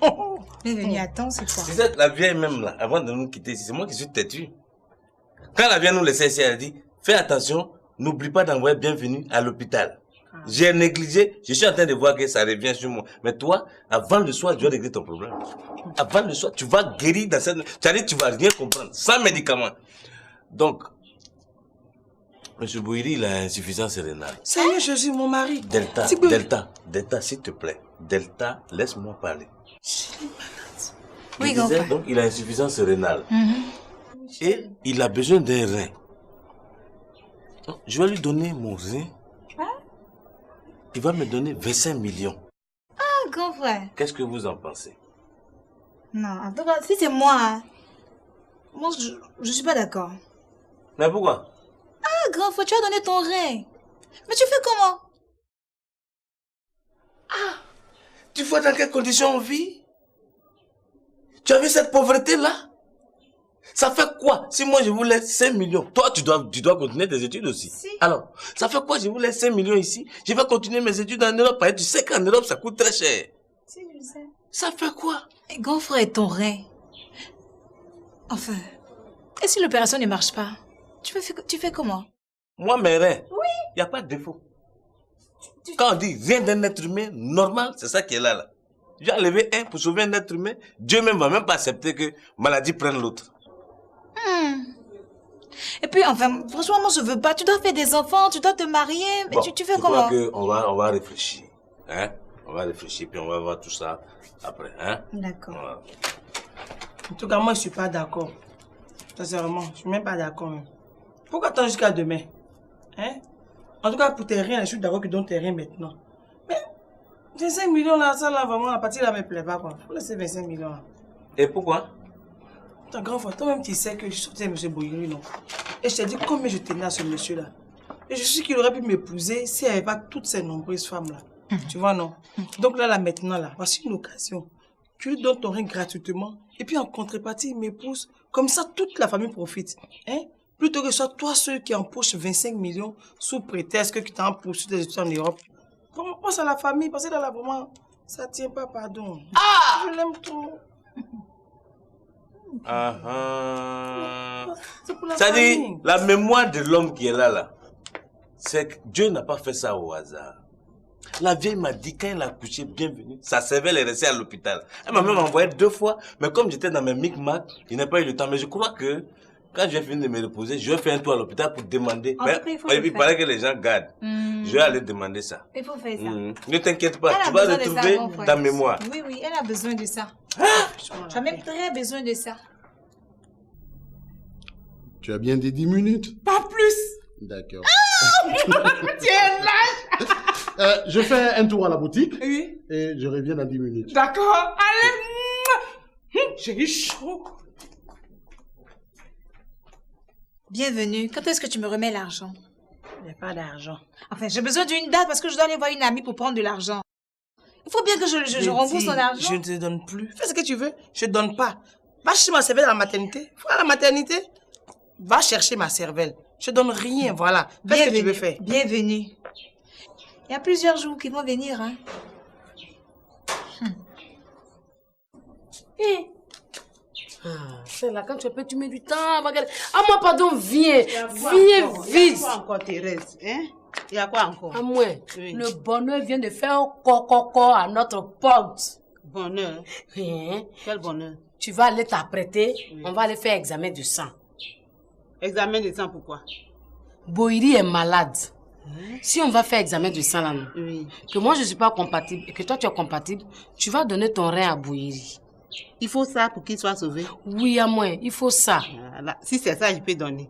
Bienvenue, attends, c'est quoi? C'est la vieille même là, avant de nous quitter ici, c'est moi qui suis têtu. Quand elle vient nous laisser ici, elle dit, fais attention, n'oublie pas d'envoyer bienvenue à l'hôpital. J'ai négligé, je suis en train de voir que ça revient sur moi. Mais toi, avant le soir, tu vas régler ton problème. Avant le soir, tu vas guérir dans cette... C'est-à-dire tu vas rien comprendre, sans médicaments. Donc, Monsieur Bouiri, il a insuffisance rénale. Seigneur Jésus, mon mari. Delta, s'il te plaît. Delta, laisse-moi parler. Oui, donc, il a insuffisance rénale. Et il a besoin d'un rein. Je vais lui donner mon rein. Il va me donner 25 millions. Ah, grand frère. Qu'est-ce que vous en pensez? Non, en tout cas, si c'est moi, moi, je suis pas d'accord. Mais pourquoi? Ah, grand frère, tu as donné ton rein. Mais tu fais comment? Ah, tu vois dans quelles conditions on vit? Tu as vu cette pauvreté-là? Ça fait quoi? Si moi je vous laisse 5 millions, toi tu dois continuer tes études aussi. Si. Alors, ça fait quoi? Je vous laisse 5 millions ici, je vais continuer mes études en Europe. Tu sais qu'en Europe ça coûte très cher. Si, je sais. Ça fait quoi? Grand frère, ton rein. Enfin, et si l'opération ne marche pas? Tu fais comment? Moi, mes reins, oui. Il n'y a pas de défaut. Quand on dit rien d'un être humain, normal, c'est ça qui est là. J'ai enlevé un pour sauver un être humain. Dieu même va même pas accepter que maladie prenne l'autre. Et puis, enfin, franchement, moi, je veux pas. Tu dois faire des enfants, tu dois te marier. Mais bon, tu fais comment? On va réfléchir. Hein? On va réfléchir, puis on va voir tout ça après. Hein? D'accord. Voilà. En tout cas, moi, je suis pas d'accord. Sincèrement, je suis même pas d'accord. Pourquoi attendre jusqu'à demain? Hein? En tout cas, pour tes reins, je suis d'accord que donne tes reins maintenant. Mais, 25 millions là, ça là, vraiment, à partir de là, me plaît pas, quoi. Faut laisser 25 millions là. Et pourquoi? Ta grand frère, toi-même tu sais que je suis M. Boyeri, non? Et je t'ai dit combien je tenais à ce monsieur-là. Et je suis sûr qu'il aurait pu m'épouser s'il n'y avait pas toutes ces nombreuses femmes-là. Tu vois, non? Donc là, maintenant, là, voici une occasion. Tu lui donnes ton rein gratuitement. Et puis en contrepartie, il m'épouse. Comme ça, toute la famille profite. Hein? Plutôt que ce soit toi seul qui empoche 25 millions sous prétexte que tu t'en poursuis des études en Europe. Pense à la famille, parce que là, vraiment, ça ne tient pas, pardon. Ah! Je l'aime trop. C'est-à-dire, la mémoire de l'homme qui est là, c'est que Dieu n'a pas fait ça au hasard. La vieille m'a dit, quand elle a couché, bienvenue, sa cervelle est restée à l'hôpital. Elle m'a même envoyé 2 fois, mais comme j'étais dans mes micmacs, il n'a pas eu le temps. Mais je crois que, quand j'ai fini de me reposer, je vais faire un tour à l'hôpital pour demander. Il paraît que les gens gardent. Je vais aller demander ça. Il faut faire ça. Ne t'inquiète pas, tu vas retrouver ta mémoire. Oui, oui, elle a besoin de ça. Tu as même très besoin de ça. Tu as bien dit 10 minutes? Pas plus. D'accord. Tu es lâche. Je fais un tour à la boutique. Oui. Et je reviens dans 10 minutes. D'accord. Allez. J'ai eu chaud. Bienvenue. Quand est-ce que tu me remets l'argent? Il n'y a pas d'argent. Enfin, j'ai besoin d'une date parce que je dois aller voir une amie pour prendre de l'argent. Il faut bien que je rembourse ton argent. Je ne te donne plus. Fais ce que tu veux. Je ne te donne pas. Va chercher ma cervelle à la maternité. Va à la maternité. Va chercher ma cervelle. Je ne donne rien, voilà. Fais ce que tu veux faire. Bienvenue. Il y a plusieurs jours qui vont venir, hein. C'est là, quand tu peux, tu mets du temps. Ah, moi, pardon, viens. Viens vite. Il y a quoi encore, Thérèse? Hein? Il y a quoi encore? À moi, le bonheur vient de faire un coco à notre porte. Bonheur? Hein? Quel bonheur? Tu vas aller t'apprêter, on va aller faire examen du sang. Examen du sang, pourquoi? Boyeri est malade. Si on va faire examen du sang là, que moi je ne suis pas compatible et que toi tu es compatible, tu vas donner ton rein à Boyeri. Il faut ça pour qu'il soit sauvé? Oui, à moi, il faut ça. Si c'est ça, je peux donner.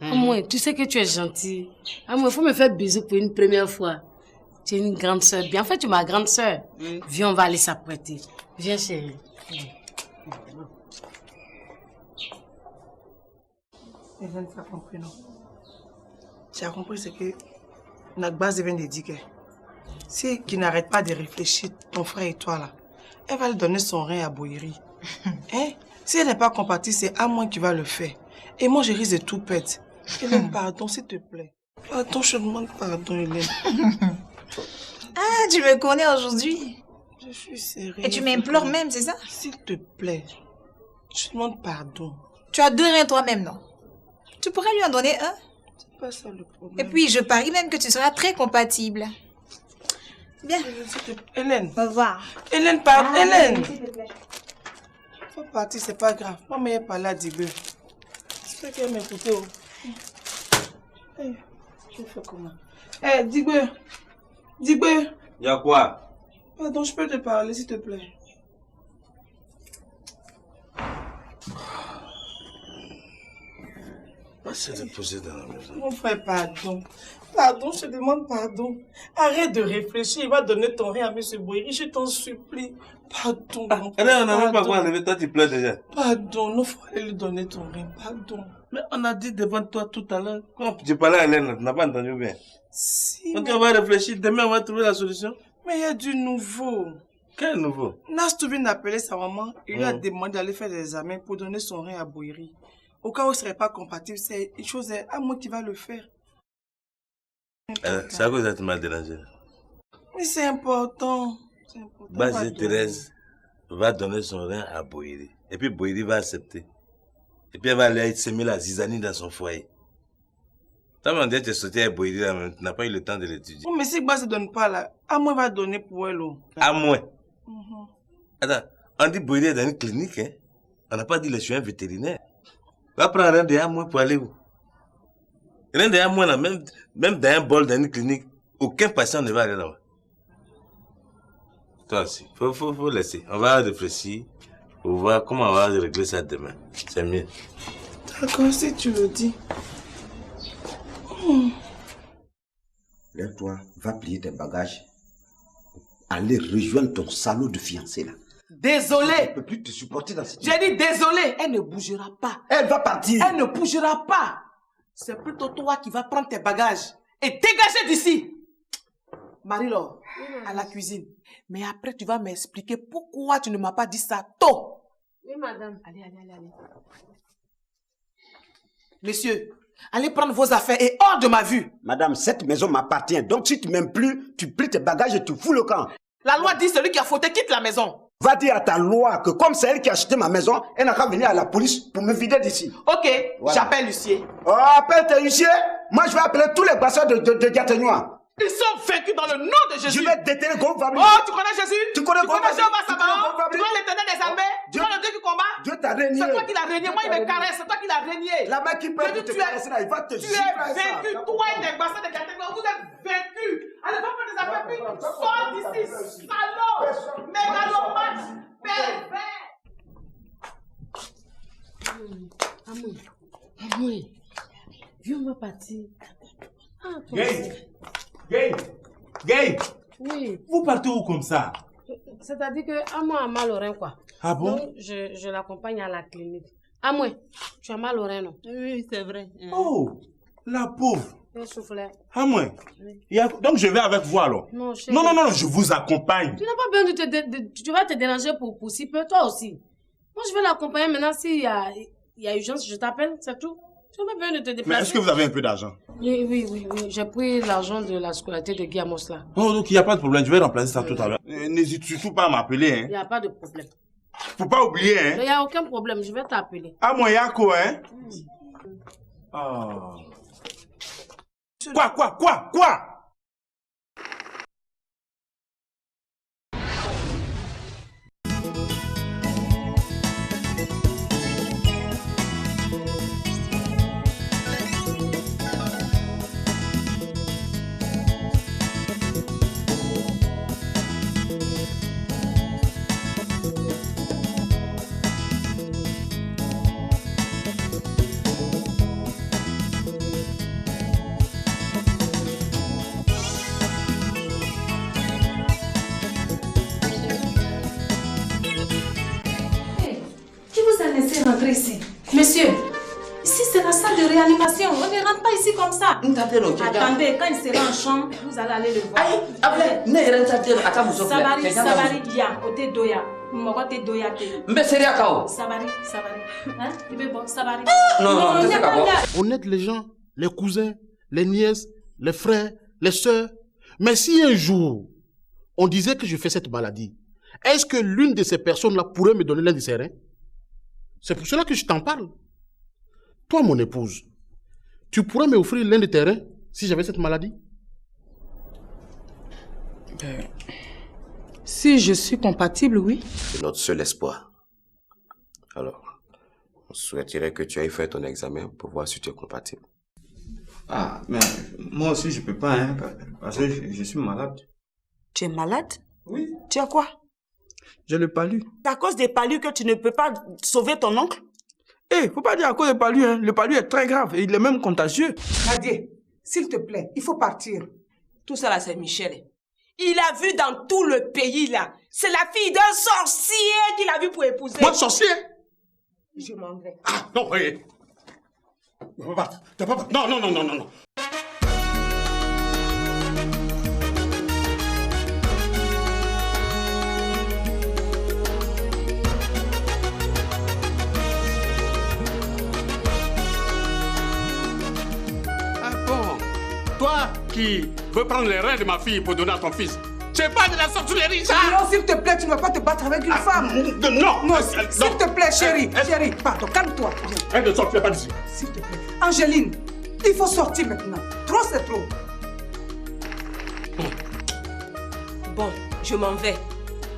À moi, tu sais que tu es gentil. À moi, il faut me faire bisous pour une première fois. Tu es une grande soeur. Bien, en fait, tu es ma grande soeur. Viens, on va aller s'apprêter. Viens, chérie. Hélène, tu as compris, non? Tu as compris ce que Nagbaz vient de dire que si qui n'arrête pas de réfléchir, ton frère et toi là, elle va lui donner son rein à Boyeri. Hein? Si elle n'est pas compatible, c'est à moi qui va le faire. Et moi, je risque de tout perdre. Hélène, pardon, s'il te plaît. Pardon, je te demande pardon, Hélène. Ah, tu me connais aujourd'hui. Je suis sérieuse. Et tu m'implores même, c'est ça? S'il te plaît, je te demande pardon. Tu as 2 reins toi-même, non? Tu pourrais lui en donner un? C'est pas ça le problème. Et puis, je parie même que tu seras très compatible. Bien. Hélène. Au revoir. Hélène, pardon. Hélène. Faut partir, c'est pas grave. Moi, mais elle parle à Digue. J'espère qu'elle m'écoute. Je fais comment? Digue. Digue. Y a quoi? Pardon, je peux te parler, s'il te plaît. C'est de poser dans la maison. Mon frère, pardon. Pardon, je te demande pardon. Arrête de réfléchir, il va donner ton rein à M. Boyeri, je t'en supplie. Pardon. Non, on n'a même pas quoi enlever, toi tu pleures déjà. Pardon, il faut aller lui donner ton rein, pardon. Mais on a dit devant toi tout à l'heure. Quand tu parlais à Hélène, tu n'as pas entendu bien. Si. Donc on va réfléchir, demain on va trouver la solution. Mais il y a du nouveau. Quel nouveau? Nas vient d'appeler sa maman, il lui a demandé d'aller faire des examens pour donner son rein à Boyeri. Au cas où il ne serait pas compatible, c'est une chose à moi qui va le faire. C'est à cause de ça que tu m'as dérangé. Mais c'est important. Vas-y, Thérèse va donner son rein à Boyeri. Et puis Boyeri va accepter. Et puis elle va aller semer la zizanie dans son foyer. Toi, mon Dieu, tu es sauté à Boyeri là, mais tu n'as pas eu le temps de l'étudier. Oh, mais si Bas ne donne pas là, à moi va donner pour elle. À moi. Attends, on dit Boyeri est dans une clinique, hein? On n'a pas dit le chien vétérinaire. Va prendre rien de à moi pour aller où? Rien de à moi là, même dans un bol dans une clinique, aucun patient ne va aller là-bas. Toi aussi, faut laisser. On va réfléchir pour voir comment on va régler ça demain. C'est mieux. D'accord, si tu le dis. Lève-toi, va plier tes bagages. Allez rejoindre ton salaud de fiancé là. Désolé. Je ne peux plus te supporter dans cette... J'ai dit désolé. Elle ne bougera pas. Elle va partir. Elle ne bougera pas. C'est plutôt toi qui vas prendre tes bagages et dégager d'ici. Marie-Laure, à la cuisine. Mais après, tu vas m'expliquer pourquoi tu ne m'as pas dit ça tôt. Oui, madame. Allez. Messieurs, allez prendre vos affaires et hors de ma vue. Madame, cette maison m'appartient. Donc si tu m'aimes plus, tu plies tes bagages et tu fous le camp. La loi dit celui qui a fauté quitte la maison. Va dire à ta loi que comme c'est elle qui a acheté ma maison, elle n'a qu'à venir à la police pour me vider d'ici. Ok, voilà. J'appelle l'huissier. Oh, appelle tes huissiers. Moi, je vais appeler tous les brasseurs de Diaténois. Ils sont vaincus dans le nom de Jésus. Je vais déterrer Gros Fabri. Oh, tu connais Jésus? Tu connais Jéhovah Sabaoth? Tu connais l'éternel des armées? Tu connais le Dieu qui combat? Dieu t'a régné. C'est toi qui l'as régné. Moi, il me caresse. C'est toi qui l'as régné. La main qui peut te caresser là, il va te Tu es vaincu. Toi et tes brasseurs de Diaténois, vous êtes vaincus. Allez, va faire des affaires, puis sors d'ici, salaud, mégalomane, pervers. Amoué, viens, on va partir. Gay, Oui. vous partez où comme ça? C'est-à-dire que Amoué a mal au rein, quoi. Ah bon? Donc, je l'accompagne à la clinique. Amoué, tu as mal au rein, non? Oui, c'est vrai. Oh, la pauvre. Un soufflet. Ah moi. Donc je vais avec vous alors. Non, chérie. Non, je vous accompagne. Tu n'as pas besoin tu vas te déranger pour si peu, toi aussi. Moi, je vais l'accompagner maintenant. S'il y a urgence, je t'appelle, c'est tout. Tu n'as pas besoin de te déplacer. Mais est-ce que vous avez un peu d'argent? Oui. J'ai pris l'argent de la scolarité de Guy Amos là. Oh, donc il n'y a pas de problème. Je vais remplacer ça tout à l'heure. N'hésite surtout pas à m'appeler. Il n'y a pas de problème. Faut pas oublier, hein. Il n'y a aucun problème. Je vais t'appeler. Ah, moi, Yako, hein. Oh. Quoi? Laissez rentrer ici. Monsieur, ici c'est la salle de réanimation. On ne rentre pas ici comme ça. Attendez, quand il sera en chambre, vous allez aller le voir. Sabari, dia, côté doya. Mokote doya te. Sabari. Hein? Il est bon, Sabari. Non, on aide les gens, les cousins, les nièces, les frères, les sœurs. Mais si un jour, on disait que je fais cette maladie, est-ce que l'une de ces personnes-là pourrait me donner l'un de ses reins? C'est pour cela que je t'en parle. Toi, mon épouse, tu pourrais m'offrir l'un de tes reins si j'avais cette maladie? Si je suis compatible, oui. C'est notre seul espoir. Alors, on souhaiterait que tu ailles faire ton examen pour voir si tu es compatible. Ah, mais moi aussi je peux pas, hein, parce que je suis malade. Tu es malade? Oui. Tu as quoi? J'ai le palu. C'est à cause des palus que tu ne peux pas sauver ton oncle? Faut pas dire à cause des palus, hein. Le palu est très grave et il est même contagieux. Nadia, s'il te plaît, il faut partir. Tout ça là, c'est Michel. Il a vu dans tout le pays là. C'est la fille d'un sorcier qu'il a vu pour épouser. Moi, sorcier? Je m'en vais. Ah, non, oui. Non. Toi qui veux prendre les reins de ma fille pour donner à ton fils, c'est pas de la sorcellerie, ça! Non, s'il te plaît, tu ne vas pas te battre avec une femme. Non, s'il te plaît, chérie. Chérie, pardon, calme-toi. Elle ne sortira pas d'ici. S'il te plaît. Angéline, il faut sortir maintenant. Trop, c'est trop. Bon, je m'en vais.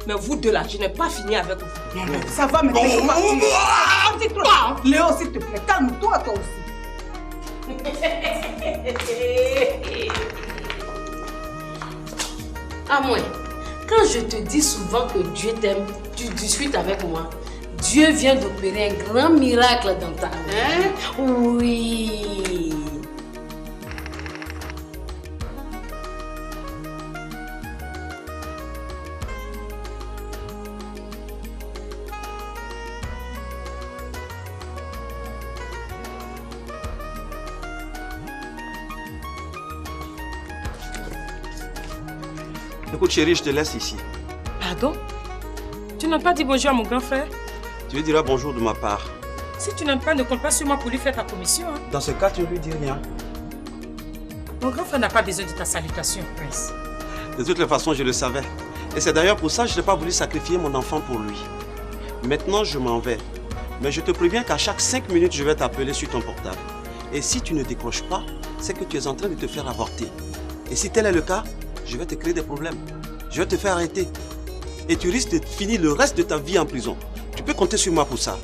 Mais vous deux là, je n'ai pas fini avec vous. Ça va maintenant. Léo, s'il te plaît, calme-toi, toi aussi. À moi, quand je te dis souvent que Dieu t'aime, tu discutes avec moi. Dieu vient d'opérer un grand miracle dans ta vie. Oui. Écoute chérie, je te laisse ici. Pardon? Tu n'as pas dit bonjour à mon grand frère? Tu lui diras bonjour de ma part. Si tu n'aimes pas, ne compte pas sur moi pour lui faire ta commission. Hein. Dans ce cas, tu ne lui dis rien. Mon grand frère n'a pas besoin de ta salutation, Prince. De toutes les façons, je le savais. Et c'est d'ailleurs pour ça que je n'ai pas voulu sacrifier mon enfant pour lui. Maintenant, je m'en vais. Mais je te préviens qu'à chaque 5 minutes, je vais t'appeler sur ton portable. Et si tu ne décroches pas, c'est que tu es en train de te faire avorter. Et si tel est le cas, je vais te créer des problèmes. Je vais te faire arrêter. Et tu risques de finir le reste de ta vie en prison. Tu peux compter sur moi pour ça.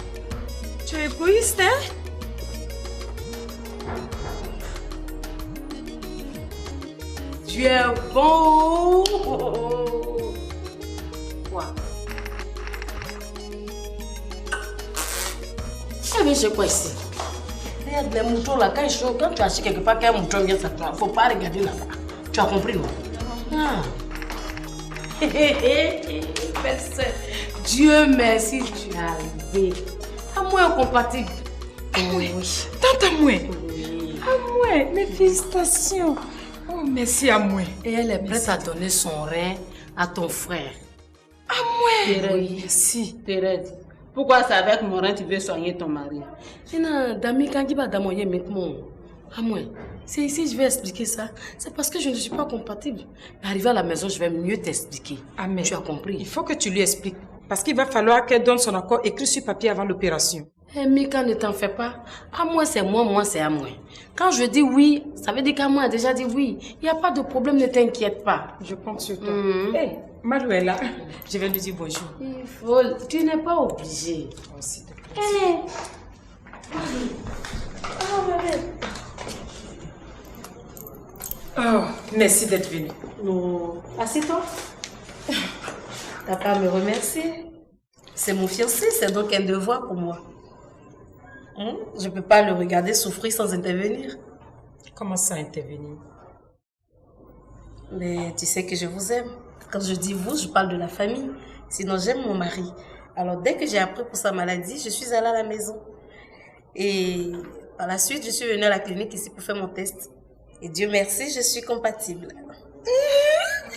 Tu es égoïste, hein? Tu es bon. Quoi? Eh bien, c'est quoi ici? Regarde les moutons là, quand tu achètes quelque part qu'un mouton vient s'attraper, il ne faut pas regarder là-bas. Tu as compris, non? Ah. Belle sœur, Dieu merci, tu es arrivée. Amoué incompatible. Oui. Tante Amoué. Amoué, mes félicitations. Oh, merci Amoué. Et elle est prête à donner son rein à ton frère. Amoué. Oui, merci. Thérèse, pourquoi c'est avec mon rein tu veux soigner ton mari? Dami, quand tu vas d'amoyer maintenant. Amoué, c'est ici que je vais expliquer ça. C'est parce que je ne suis pas compatible. Mais arrivé à la maison, je vais mieux t'expliquer. Amen. Tu as compris? Il faut que tu lui expliques. Parce qu'il va falloir qu'elle donne son accord écrit sur papier avant l'opération. Eh, Mika, ne t'en fais pas. À moi, c'est moi, c'est à moi. Quand je dis oui, ça veut dire qu'à moi a déjà dit oui. Il n'y a pas de problème, ne t'inquiète pas. Je compte sur toi. Hey, Malou est là. Je vais lui dire bonjour. Il faut... Tu n'es pas obligé. Oh, s'il te plaît. Hey. Oh, merci d'être venu. Non. Assieds-toi. T'as pas à me remercier. C'est mon fiancé, c'est donc un devoir pour moi. Je ne peux pas le regarder souffrir sans intervenir. Comment ça intervenir? Mais tu sais que je vous aime. Quand je dis vous, je parle de la famille. Sinon, j'aime mon mari. Alors, dès que j'ai appris pour sa maladie, je suis allée à la maison. Et par la suite, je suis venue à la clinique ici pour faire mon test. Et Dieu merci, je suis compatible.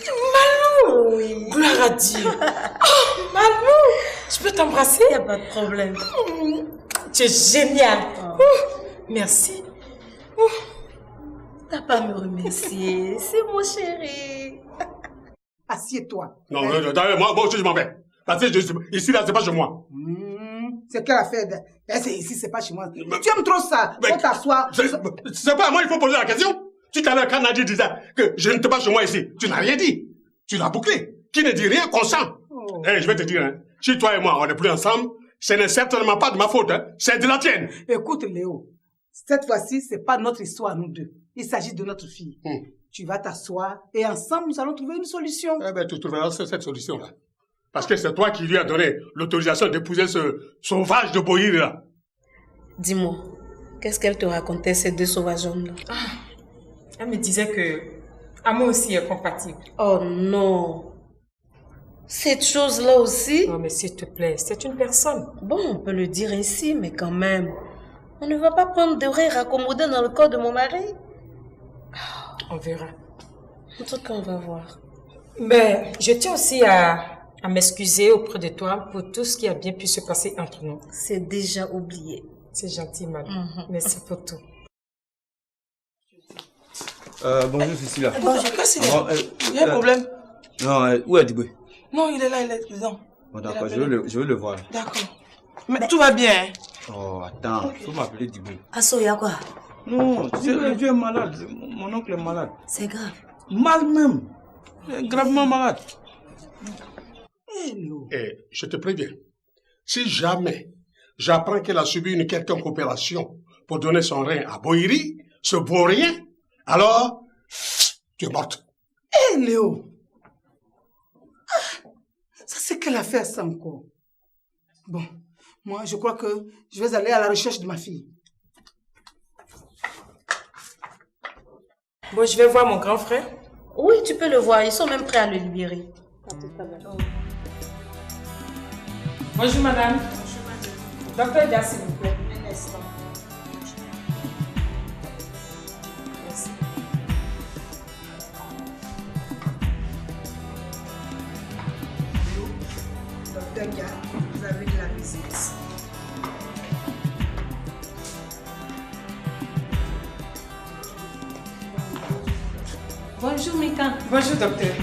Malou! Oui. Gloire à Dieu. Oh, Malou! Je peux t'embrasser? Il n'y a pas de problème. Tu es génial. Merci. T'as pas à me remercier. C'est mon chéri. Assieds-toi. Non, moi aussi je m'en vais. Parce que ici, là, c'est pas chez moi. C'est quelle affaire c'est ici, c'est pas chez moi. Tu aimes trop ça. Faut t'asseoir. C'est pas à moi, il faut poser la question. Tout à l'heure, quand Nadia disait que je ne te pas chez moi ici, tu n'as rien dit. Tu l'as bouclé. Qui ne dit rien, consent. Je vais te dire, hein, si toi et moi, on n'est plus ensemble, ce n'est certainement pas de ma faute, hein, c'est de la tienne. Écoute, Léo, cette fois-ci, c'est pas notre histoire, nous deux. Il s'agit de notre fille. Tu vas t'asseoir et ensemble, nous allons trouver une solution. Eh bien, tu trouveras cette solution-là. Parce que c'est toi qui lui as donné l'autorisation d'épouser ce sauvage de Bohir, là. Dis-moi, qu'est-ce qu'elle te racontait, ces deux sauvages hommes-là? Elle me disait que Amo aussi est compatible. Oh non! Cette chose-là aussi? Non, mais s'il te plaît, c'est une personne. Bon, on peut le dire ainsi, mais quand même, on ne va pas prendre de rire raccommodé dans le corps de mon mari. On verra. En tout cas, on va voir. Mais je tiens aussi à m'excuser auprès de toi pour tout ce qui a bien pu se passer entre nous. C'est déjà oublié. C'est gentil, madame. Merci pour tout. Bonjour Cécilia. Bonjour, qu'est-ce qu'il y a? Il y a un problème? Non, où est Diboué? Non, il est là, il est dedans. Bon, d'accord, je veux le voir. D'accord. Mais tout va bien, hein? Oh, attends, il faut m'appeler Diboué. Asso, il y a quoi? Non, Dieu est malade. Mon oncle est malade. C'est grave. Mal même. Gravement malade. Je te préviens, si jamais j'apprends qu'elle a subi une quelconque opération pour donner son rein à Bohiri, ce beau rien, alors, tu es morte. Léo, ça c'est quelle affaire ça encore? Bon, moi je crois que je vais aller à la recherche de ma fille. Bon, je vais voir mon grand frère. Oui, tu peux le voir, ils sont même prêts à le libérer. Bonjour madame. Docteur Dia, s'il vous plaît. Un instant. Merci. Docteur Dia, vous avez de la visite. Bonjour Mika. Bonjour docteur.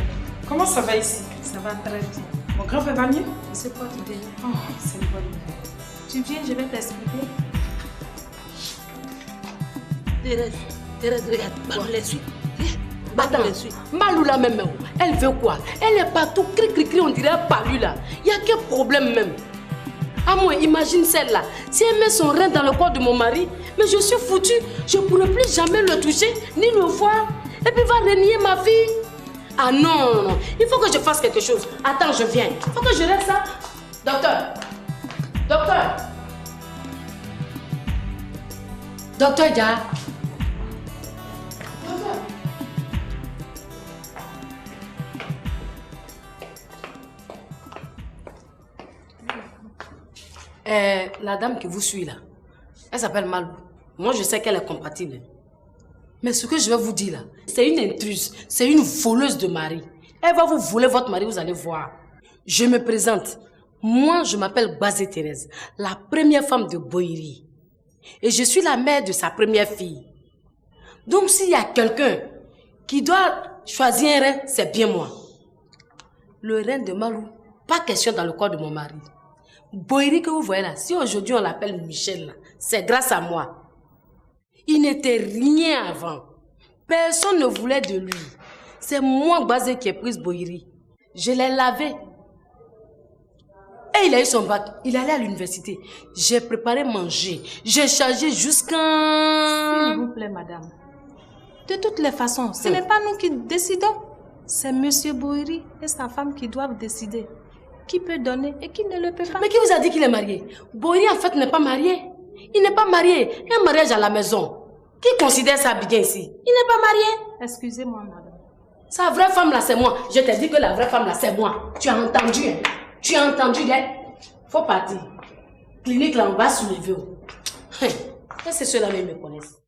Comment ça va ici? Ça va très bien. Mon grand frère va mieux? Il se porte bien. Oh, c'est une bonne nouvelle. Tu viens, je vais t'expliquer. Thérèse, regarde, Malou les suit. Attends, Malou là même, elle veut quoi? Elle est partout, cri, on dirait pas lui là. Il y a quel problème même? Ah moi, imagine celle-là. Si elle met son rein dans le corps de mon mari, mais je suis foutue. Je ne pourrai plus jamais le toucher, ni le voir. Et puis il va renier ma fille. Ah non, il faut que je fasse quelque chose. Attends, je viens. Il faut que je reste ça. Docteur Dia. La dame qui vous suit là, elle s'appelle Malou. Moi, je sais qu'elle est compatible. Mais ce que je vais vous dire là, c'est une intruse, c'est une voleuse de mari. Elle va vous voler votre mari, vous allez voir. Je me présente. Moi, je m'appelle Bazé Thérèse, la première femme de Boïri. Et je suis la mère de sa première fille. Donc, s'il y a quelqu'un qui doit choisir un rein, c'est bien moi. Le rein de Malou, pas question dans le corps de mon mari. Boïri que vous voyez là, si aujourd'hui on l'appelle Michel, c'est grâce à moi. Il n'était rien avant. Personne ne voulait de lui. C'est moi, Bazé, qui ai pris Boïri. Je l'ai lavé. Et il a eu son bac. Il allait à l'université. J'ai préparé manger. J'ai chargé jusqu'à... S'il vous plaît, madame. De toutes les façons, ce n'est pas nous qui décidons. C'est monsieur Boïri et sa femme qui doivent décider. Qui peut donner et qui ne le peut pas. Mais qui vous a dit qu'il est marié? Boïri, en fait, n'est pas marié. Il n'est pas marié. Un mariage à la maison. Qui considère ça bien ici? Il n'est pas marié. Excusez-moi, madame. Sa vraie femme là, c'est moi. Je t'ai dit que la vraie femme là, c'est moi. Tu as entendu, hein? Tu as entendu, hein? Faut partir. Clinique là, on va soulever. C'est ceux-là même me connaissent.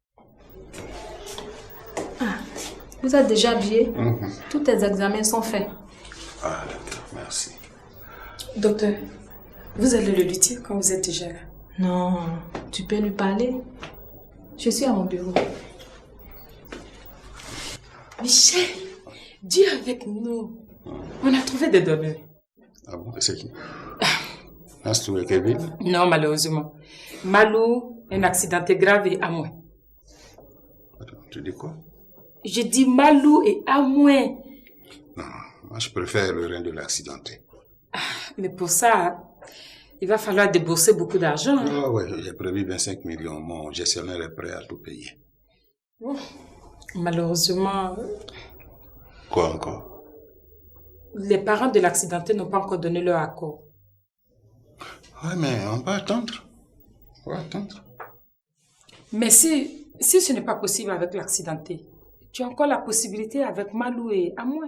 Vous êtes déjà habillé? Tous tes examens sont faits. Ah, d'accord, merci. Docteur, vous allez le lui dire quand vous êtes déjà là? Non, tu peux lui parler. Je suis à mon bureau. Michel, Dieu avec nous. On a trouvé des donneurs. Ah bon, c'est qui? As-tu trouvé Kevin? Non, malheureusement. Malou, un accidenté grave et à moins. Attends, tu dis quoi? Je dis Malou et à moins. Non, moi je préfère le rein de l'accidenté. Mais pour ça, il va falloir débourser beaucoup d'argent. Ah ouais, j'ai prévu 25 millions. Mon gestionnaire est prêt à tout payer. Malheureusement... Quoi encore? Les parents de l'accidenté n'ont pas encore donné leur accord. Ouais, mais on va attendre. On va attendre. Mais si ce n'est pas possible avec l'accidenté, tu as encore la possibilité avec Malou et Amoué.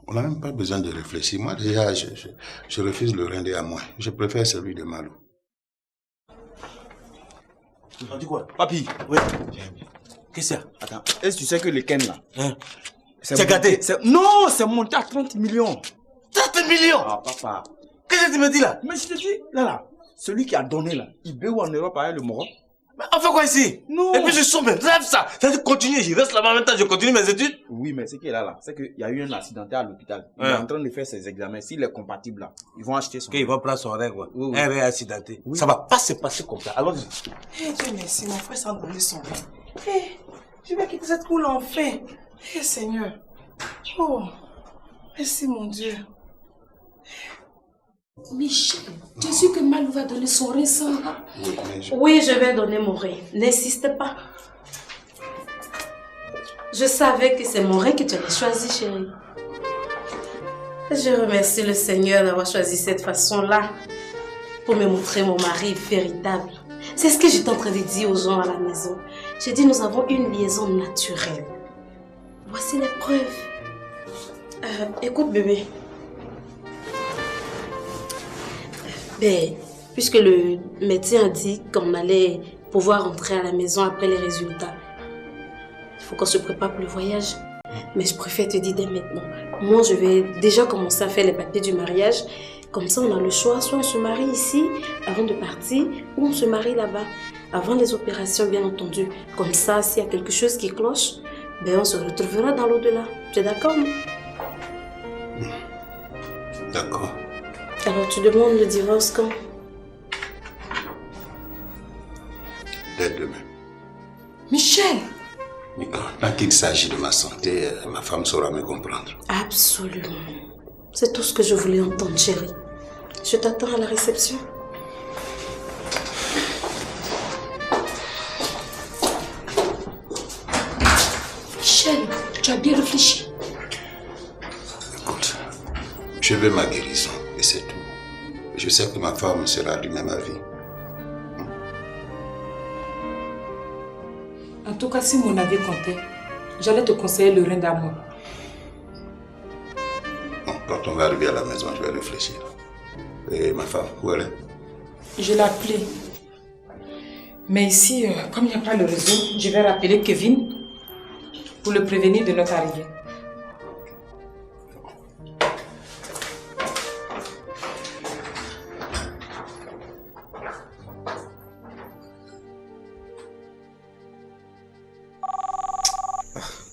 On n'a même pas besoin de réfléchir. Moi, déjà, je refuse le rein de Amoué. Je préfère celui de Malou. On dit quoi? Papi, oui. Qu'est-ce qu'il y a? Attends, est-ce que tu sais que le Ken là? Hein? C'est gâté? Non, c'est monté à 30 millions. 30 millions? Ah, papa. Qu'est-ce que tu me dis là? Mais je te dis, là, celui qui a donné là, il veut en Europe avec le Maroc. Mais on fait quoi ici? Non. Et puis je sors, mais rêve ça. Ça veut dire continuer, je reste là-bas en même temps, je continue mes études. Oui, mais ce qui est là, c'est qu'il y a eu un accidenté à l'hôpital. Il est en train de faire ses examens. S'il est compatible là, ils vont acheter son. Il va prendre son rêve, quoi. Oui. Un rêve accidenté. Oui. Ça va pas se passer comme ça. Allons-y. Dieu merci, mon frère s'en donner son rêve. Je vais quitter cette cour enfin. Seigneur. Oh, merci mon Dieu. Michel, tu es sûr que Malou va donner son rein sans... Oui, je vais donner mon rein. N'insiste pas. Je savais que c'est mon rein que tu avais choisi, chérie. Je remercie le Seigneur d'avoir choisi cette façon-là pour me montrer mon mari véritable. C'est ce que j'étais en train de dire aux gens à la maison. J'ai dit, nous avons une liaison naturelle. Voici les preuves. Écoute, bébé. Ben, puisque le médecin a dit qu'on allait pouvoir rentrer à la maison après les résultats, il faut qu'on se prépare pour le voyage. Mais je préfère te dire dès maintenant. Moi, je vais déjà commencer à faire les papiers du mariage Comme ça, on a le choix. Soit on se marie ici avant de partir, ou on se marie là-bas. Avant les opérations, bien entendu. Comme ça, s'il y a quelque chose qui cloche, ben on se retrouvera dans l'au-delà. Tu es d'accord, non? D'accord. Alors, tu demandes le divorce quand? Dès demain. Michel! Tant qu'il s'agit de ma santé, ma femme saura me comprendre. Absolument. C'est tout ce que je voulais entendre, chérie. Je t'attends à la réception. Michel, tu as bien réfléchi. Écoute, je veux ma guérison et c'est tout. Je sais que ma femme sera du même avis. En tout cas, si mon avis comptait, j'allais te conseiller le rein d'amour. Bon, quand on va arriver à la maison, je vais réfléchir. Et ma femme, où elle est? Je l'ai appelée. Mais ici, comme il n'y a pas le réseau, je vais rappeler Kevin pour le prévenir de notre arrivée.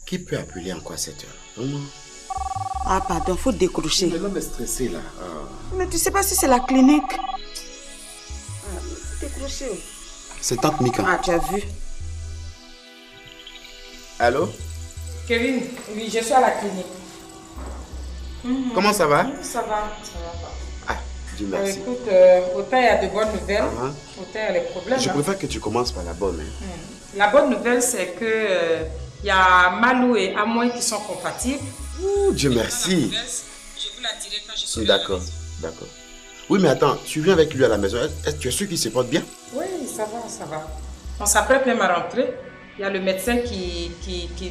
Qui peut appeler encore à cette heure? Ah, pardon, faut décrocher. L'homme est stressé là. Mais tu sais pas si c'est la clinique. Décrocher. C'est tante Mika. Ah, tu as vu. Allô? Kevin, oui, je suis à la clinique. Comment ça va? Ça va. Dis merci. Écoute, autant il y a de bonnes nouvelles, autant il y a les problèmes. Je hein. préfère que tu commences par la bonne. La bonne nouvelle, c'est que il y a Malou et Amoy qui sont compatibles. Ouh, Dieu merci. Je vous la dirai quand je serai D'accord. Oui, mais attends, tu viens avec lui à la maison. Est-ce que tu es sûr qu'il se porte bien? Oui, ça va. On s'apprête même à rentrer. Il y a le médecin qui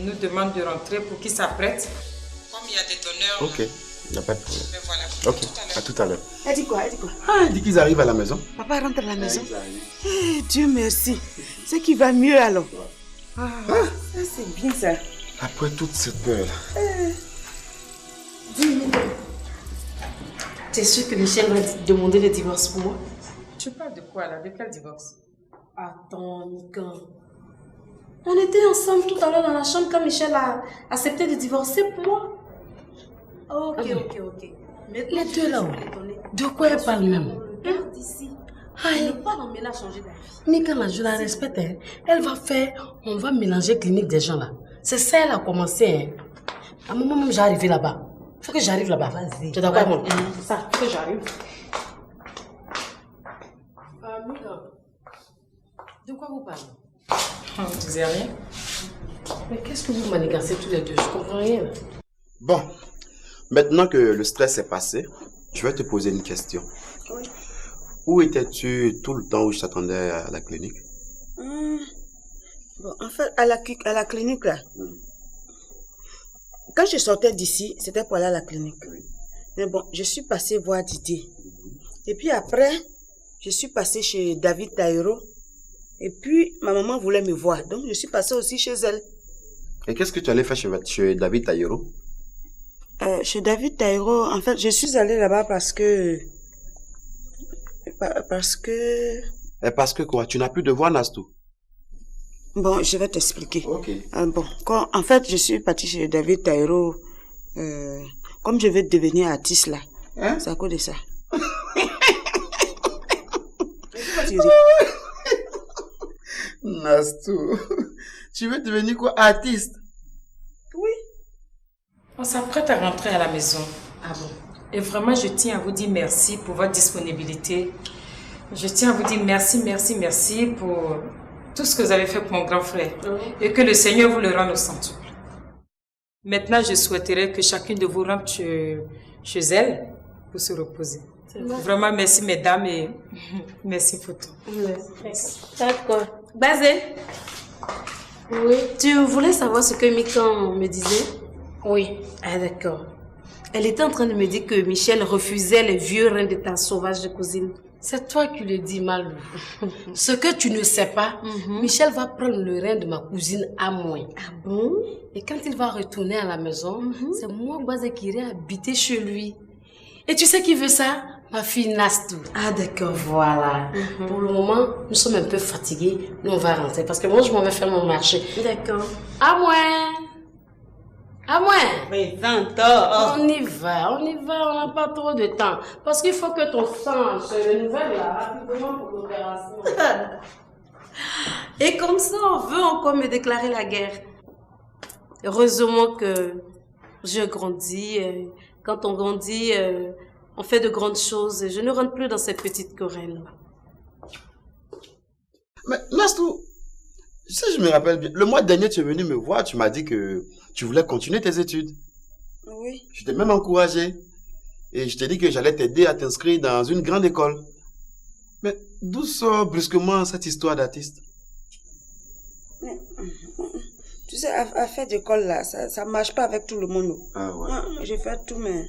nous demande de rentrer pour qu'il s'apprête. Comme il y a des donneurs. Ok, il n'y a pas de problème. Mais voilà. Ok, à tout à l'heure. Elle dit quoi? Ah, elle dit qu'ils arrivent à la maison. Papa rentre à la maison. Eh, Dieu merci. C'est qui va mieux alors. Ah, ça c'est bien ça. Après toute cette peur. Dis-moi. Tu es sûr que Michel va demander le divorce pour moi? Tu parles de quoi là? De quel divorce? Attends, Mika. On était ensemble tout à l'heure dans la chambre quand Michel a accepté de divorcer pour moi. Ok. Les deux là, de quoi elle parle même? Regarde ici. Aïe. Ne pas l'emmener à changer d'avis. Mika, là, je la respecte. Hein. Elle va faire, on va mélanger clinique des gens là. C'est ça, elle a commencé. Hein. À un moment même, j'ai arrivé là-bas. Faut que j'arrive là-bas. Vas-y. Tu es d'accord avec moi? C'est ça, faut que j'arrive. Mika, de quoi vous parlez? On ne disait rien. Mais qu'est-ce que vous manigancez tous les deux? Je comprends rien. Bon, maintenant que le stress est passé, je vais te poser une question. Oui. Où étais-tu tout le temps où je t'attendais à la clinique? Bon, en fait, à la clinique là, quand je sortais d'ici, c'était pour aller à la clinique. Mais bon, je suis passée voir Didier. Et puis après, je suis passée chez David Taïro. Et puis, ma maman voulait me voir. Donc, je suis passée aussi chez elle. Et qu'est-ce que tu allais faire chez David Taïro? Chez David Taïro, en fait, je suis allée là-bas parce que... Et parce que quoi? Tu n'as plus de voix, Nastou? Bon, je vais t'expliquer. Ok. En fait, je suis partie chez David Taïro. Comme je veux devenir artiste là. Hein? C'est à cause de ça. Pourquoi tu ris? Nastou, tu veux devenir quoi? Artiste? Oui. On s'apprête à rentrer à la maison. Ah bon? Et vraiment, je tiens à vous dire merci pour votre disponibilité. Je tiens à vous dire merci pour tout ce que vous avez fait pour mon grand frère. Et que le Seigneur vous le rende au centuple. Maintenant, je souhaiterais que chacune de vous rentre chez elle pour se reposer. Vraiment, merci mesdames et merci pour tout. D'accord. Basé. Oui. Tu voulais savoir ce que Mikan me disait? Oui. Ah d'accord. Elle était en train de me dire que Michel refusait les vieux reins de ta sauvage de cousine. C'est toi qui le dis, Malou. Ce que tu ne sais pas, Michel va prendre le rein de ma cousine à moi. Ah bon? Et quand il va retourner à la maison, c'est moi, Bazé, qui irai habiter chez lui. Et tu sais qui veut ça? Ma fille Nastou. Ah d'accord, voilà. Pour le moment, nous sommes un peu fatigués. Nous, on va rentrer parce que moi, je m'en vais faire mon marché. D'accord. À moins. À moins. Présente-toi. On y va, on n'a pas trop de temps. Parce qu'il faut que ton sang se renouvelle là, rapidement pour l'opération. Et comme ça, on veut encore me déclarer la guerre. Heureusement que je grandis. Quand on grandit, on fait de grandes choses. Je ne rentre plus dans ces petites querelles-là. Mais Nastou, si je me rappelle bien, le mois dernier, tu es venu me voir, tu m'as dit que tu voulais continuer tes études. Oui. Je t'ai même encouragé. Et je t'ai dit que j'allais t'aider à t'inscrire dans une grande école. Mais d'où sort brusquement cette histoire d'artiste? Tu sais, affaire d'école là, ça marche pas avec tout le monde. Ah ouais. J'ai fait tout, mais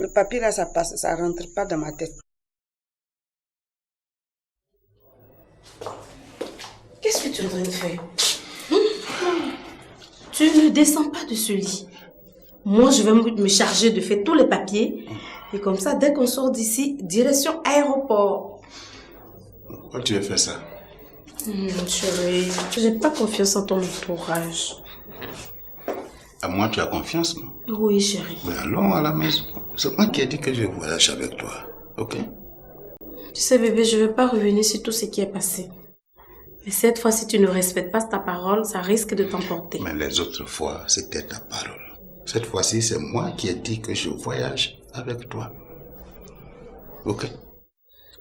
le papier là, ça passe, ça rentre pas dans ma tête. Qu'est-ce que tu es en train de faire? Tu ne descends pas de ce lit. Moi, je vais me charger de faire tous les papiers. Et comme ça, dès qu'on sort d'ici, direction aéroport. Pourquoi tu as fait ça? Chérie, je n'ai pas confiance en ton entourage. À moi, tu as confiance, non? Oui, chérie. Mais allons à la maison. C'est moi qui ai dit que je voyage avec toi. Ok? Tu sais, bébé, je ne veux pas revenir sur tout ce qui est passé. Mais cette fois, si tu ne respectes pas ta parole, ça risque de t'emporter. Mais les autres fois, c'était ta parole. Cette fois-ci, c'est moi qui ai dit que je voyage avec toi. Ok?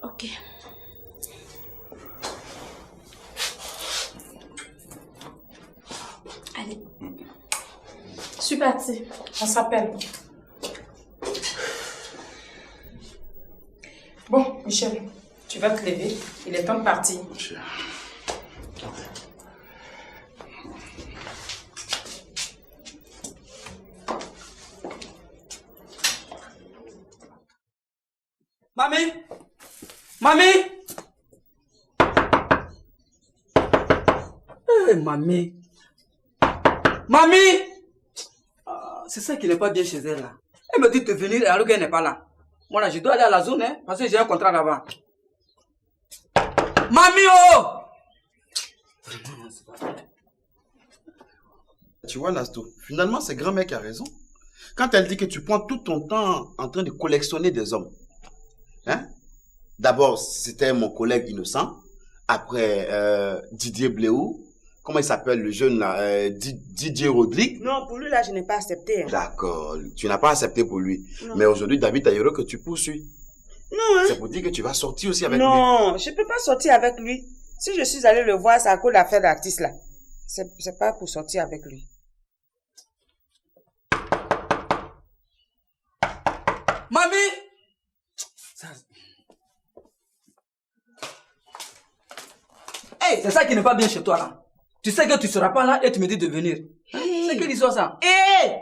Ok. Allez. Je suis partie. On s'appelle. Bon, Michel, tu vas te lever. Il est temps de partir. Mamie! Mamie! Hey, mamie! Mamie! C'est ça qui n'est pas bien chez elle là. Elle me dit de venir alors qu'elle n'est pas là. Moi là, je dois aller à la zone hein, parce que j'ai un contrat là-bas. Mamie oh! Tu vois, Nastou, finalement, c'est grand-mère qui a raison. Quand elle dit que tu prends tout ton temps en train de collectionner des hommes. Hein? D'abord, c'était mon collègue innocent. Après, Didier Bléou. Comment il s'appelle le jeune là? Didier Rodrigue. Non, pour lui là, je n'ai pas accepté. Hein. D'accord, tu n'as pas accepté pour lui. Non. Mais aujourd'hui, David Taillero que tu poursuis. Non, hein? C'est pour dire que tu vas sortir aussi avec lui. Non, je ne peux pas sortir avec lui. Si je suis allée le voir, c'est à cause de l'affaire d'artiste là. C'est pas pour sortir avec lui. Mamie! Hey, c'est ça qui n'est pas bien chez toi là. Tu sais que tu ne seras pas là et tu me dis de venir. Hein? C'est que l'histoire ça. Hé!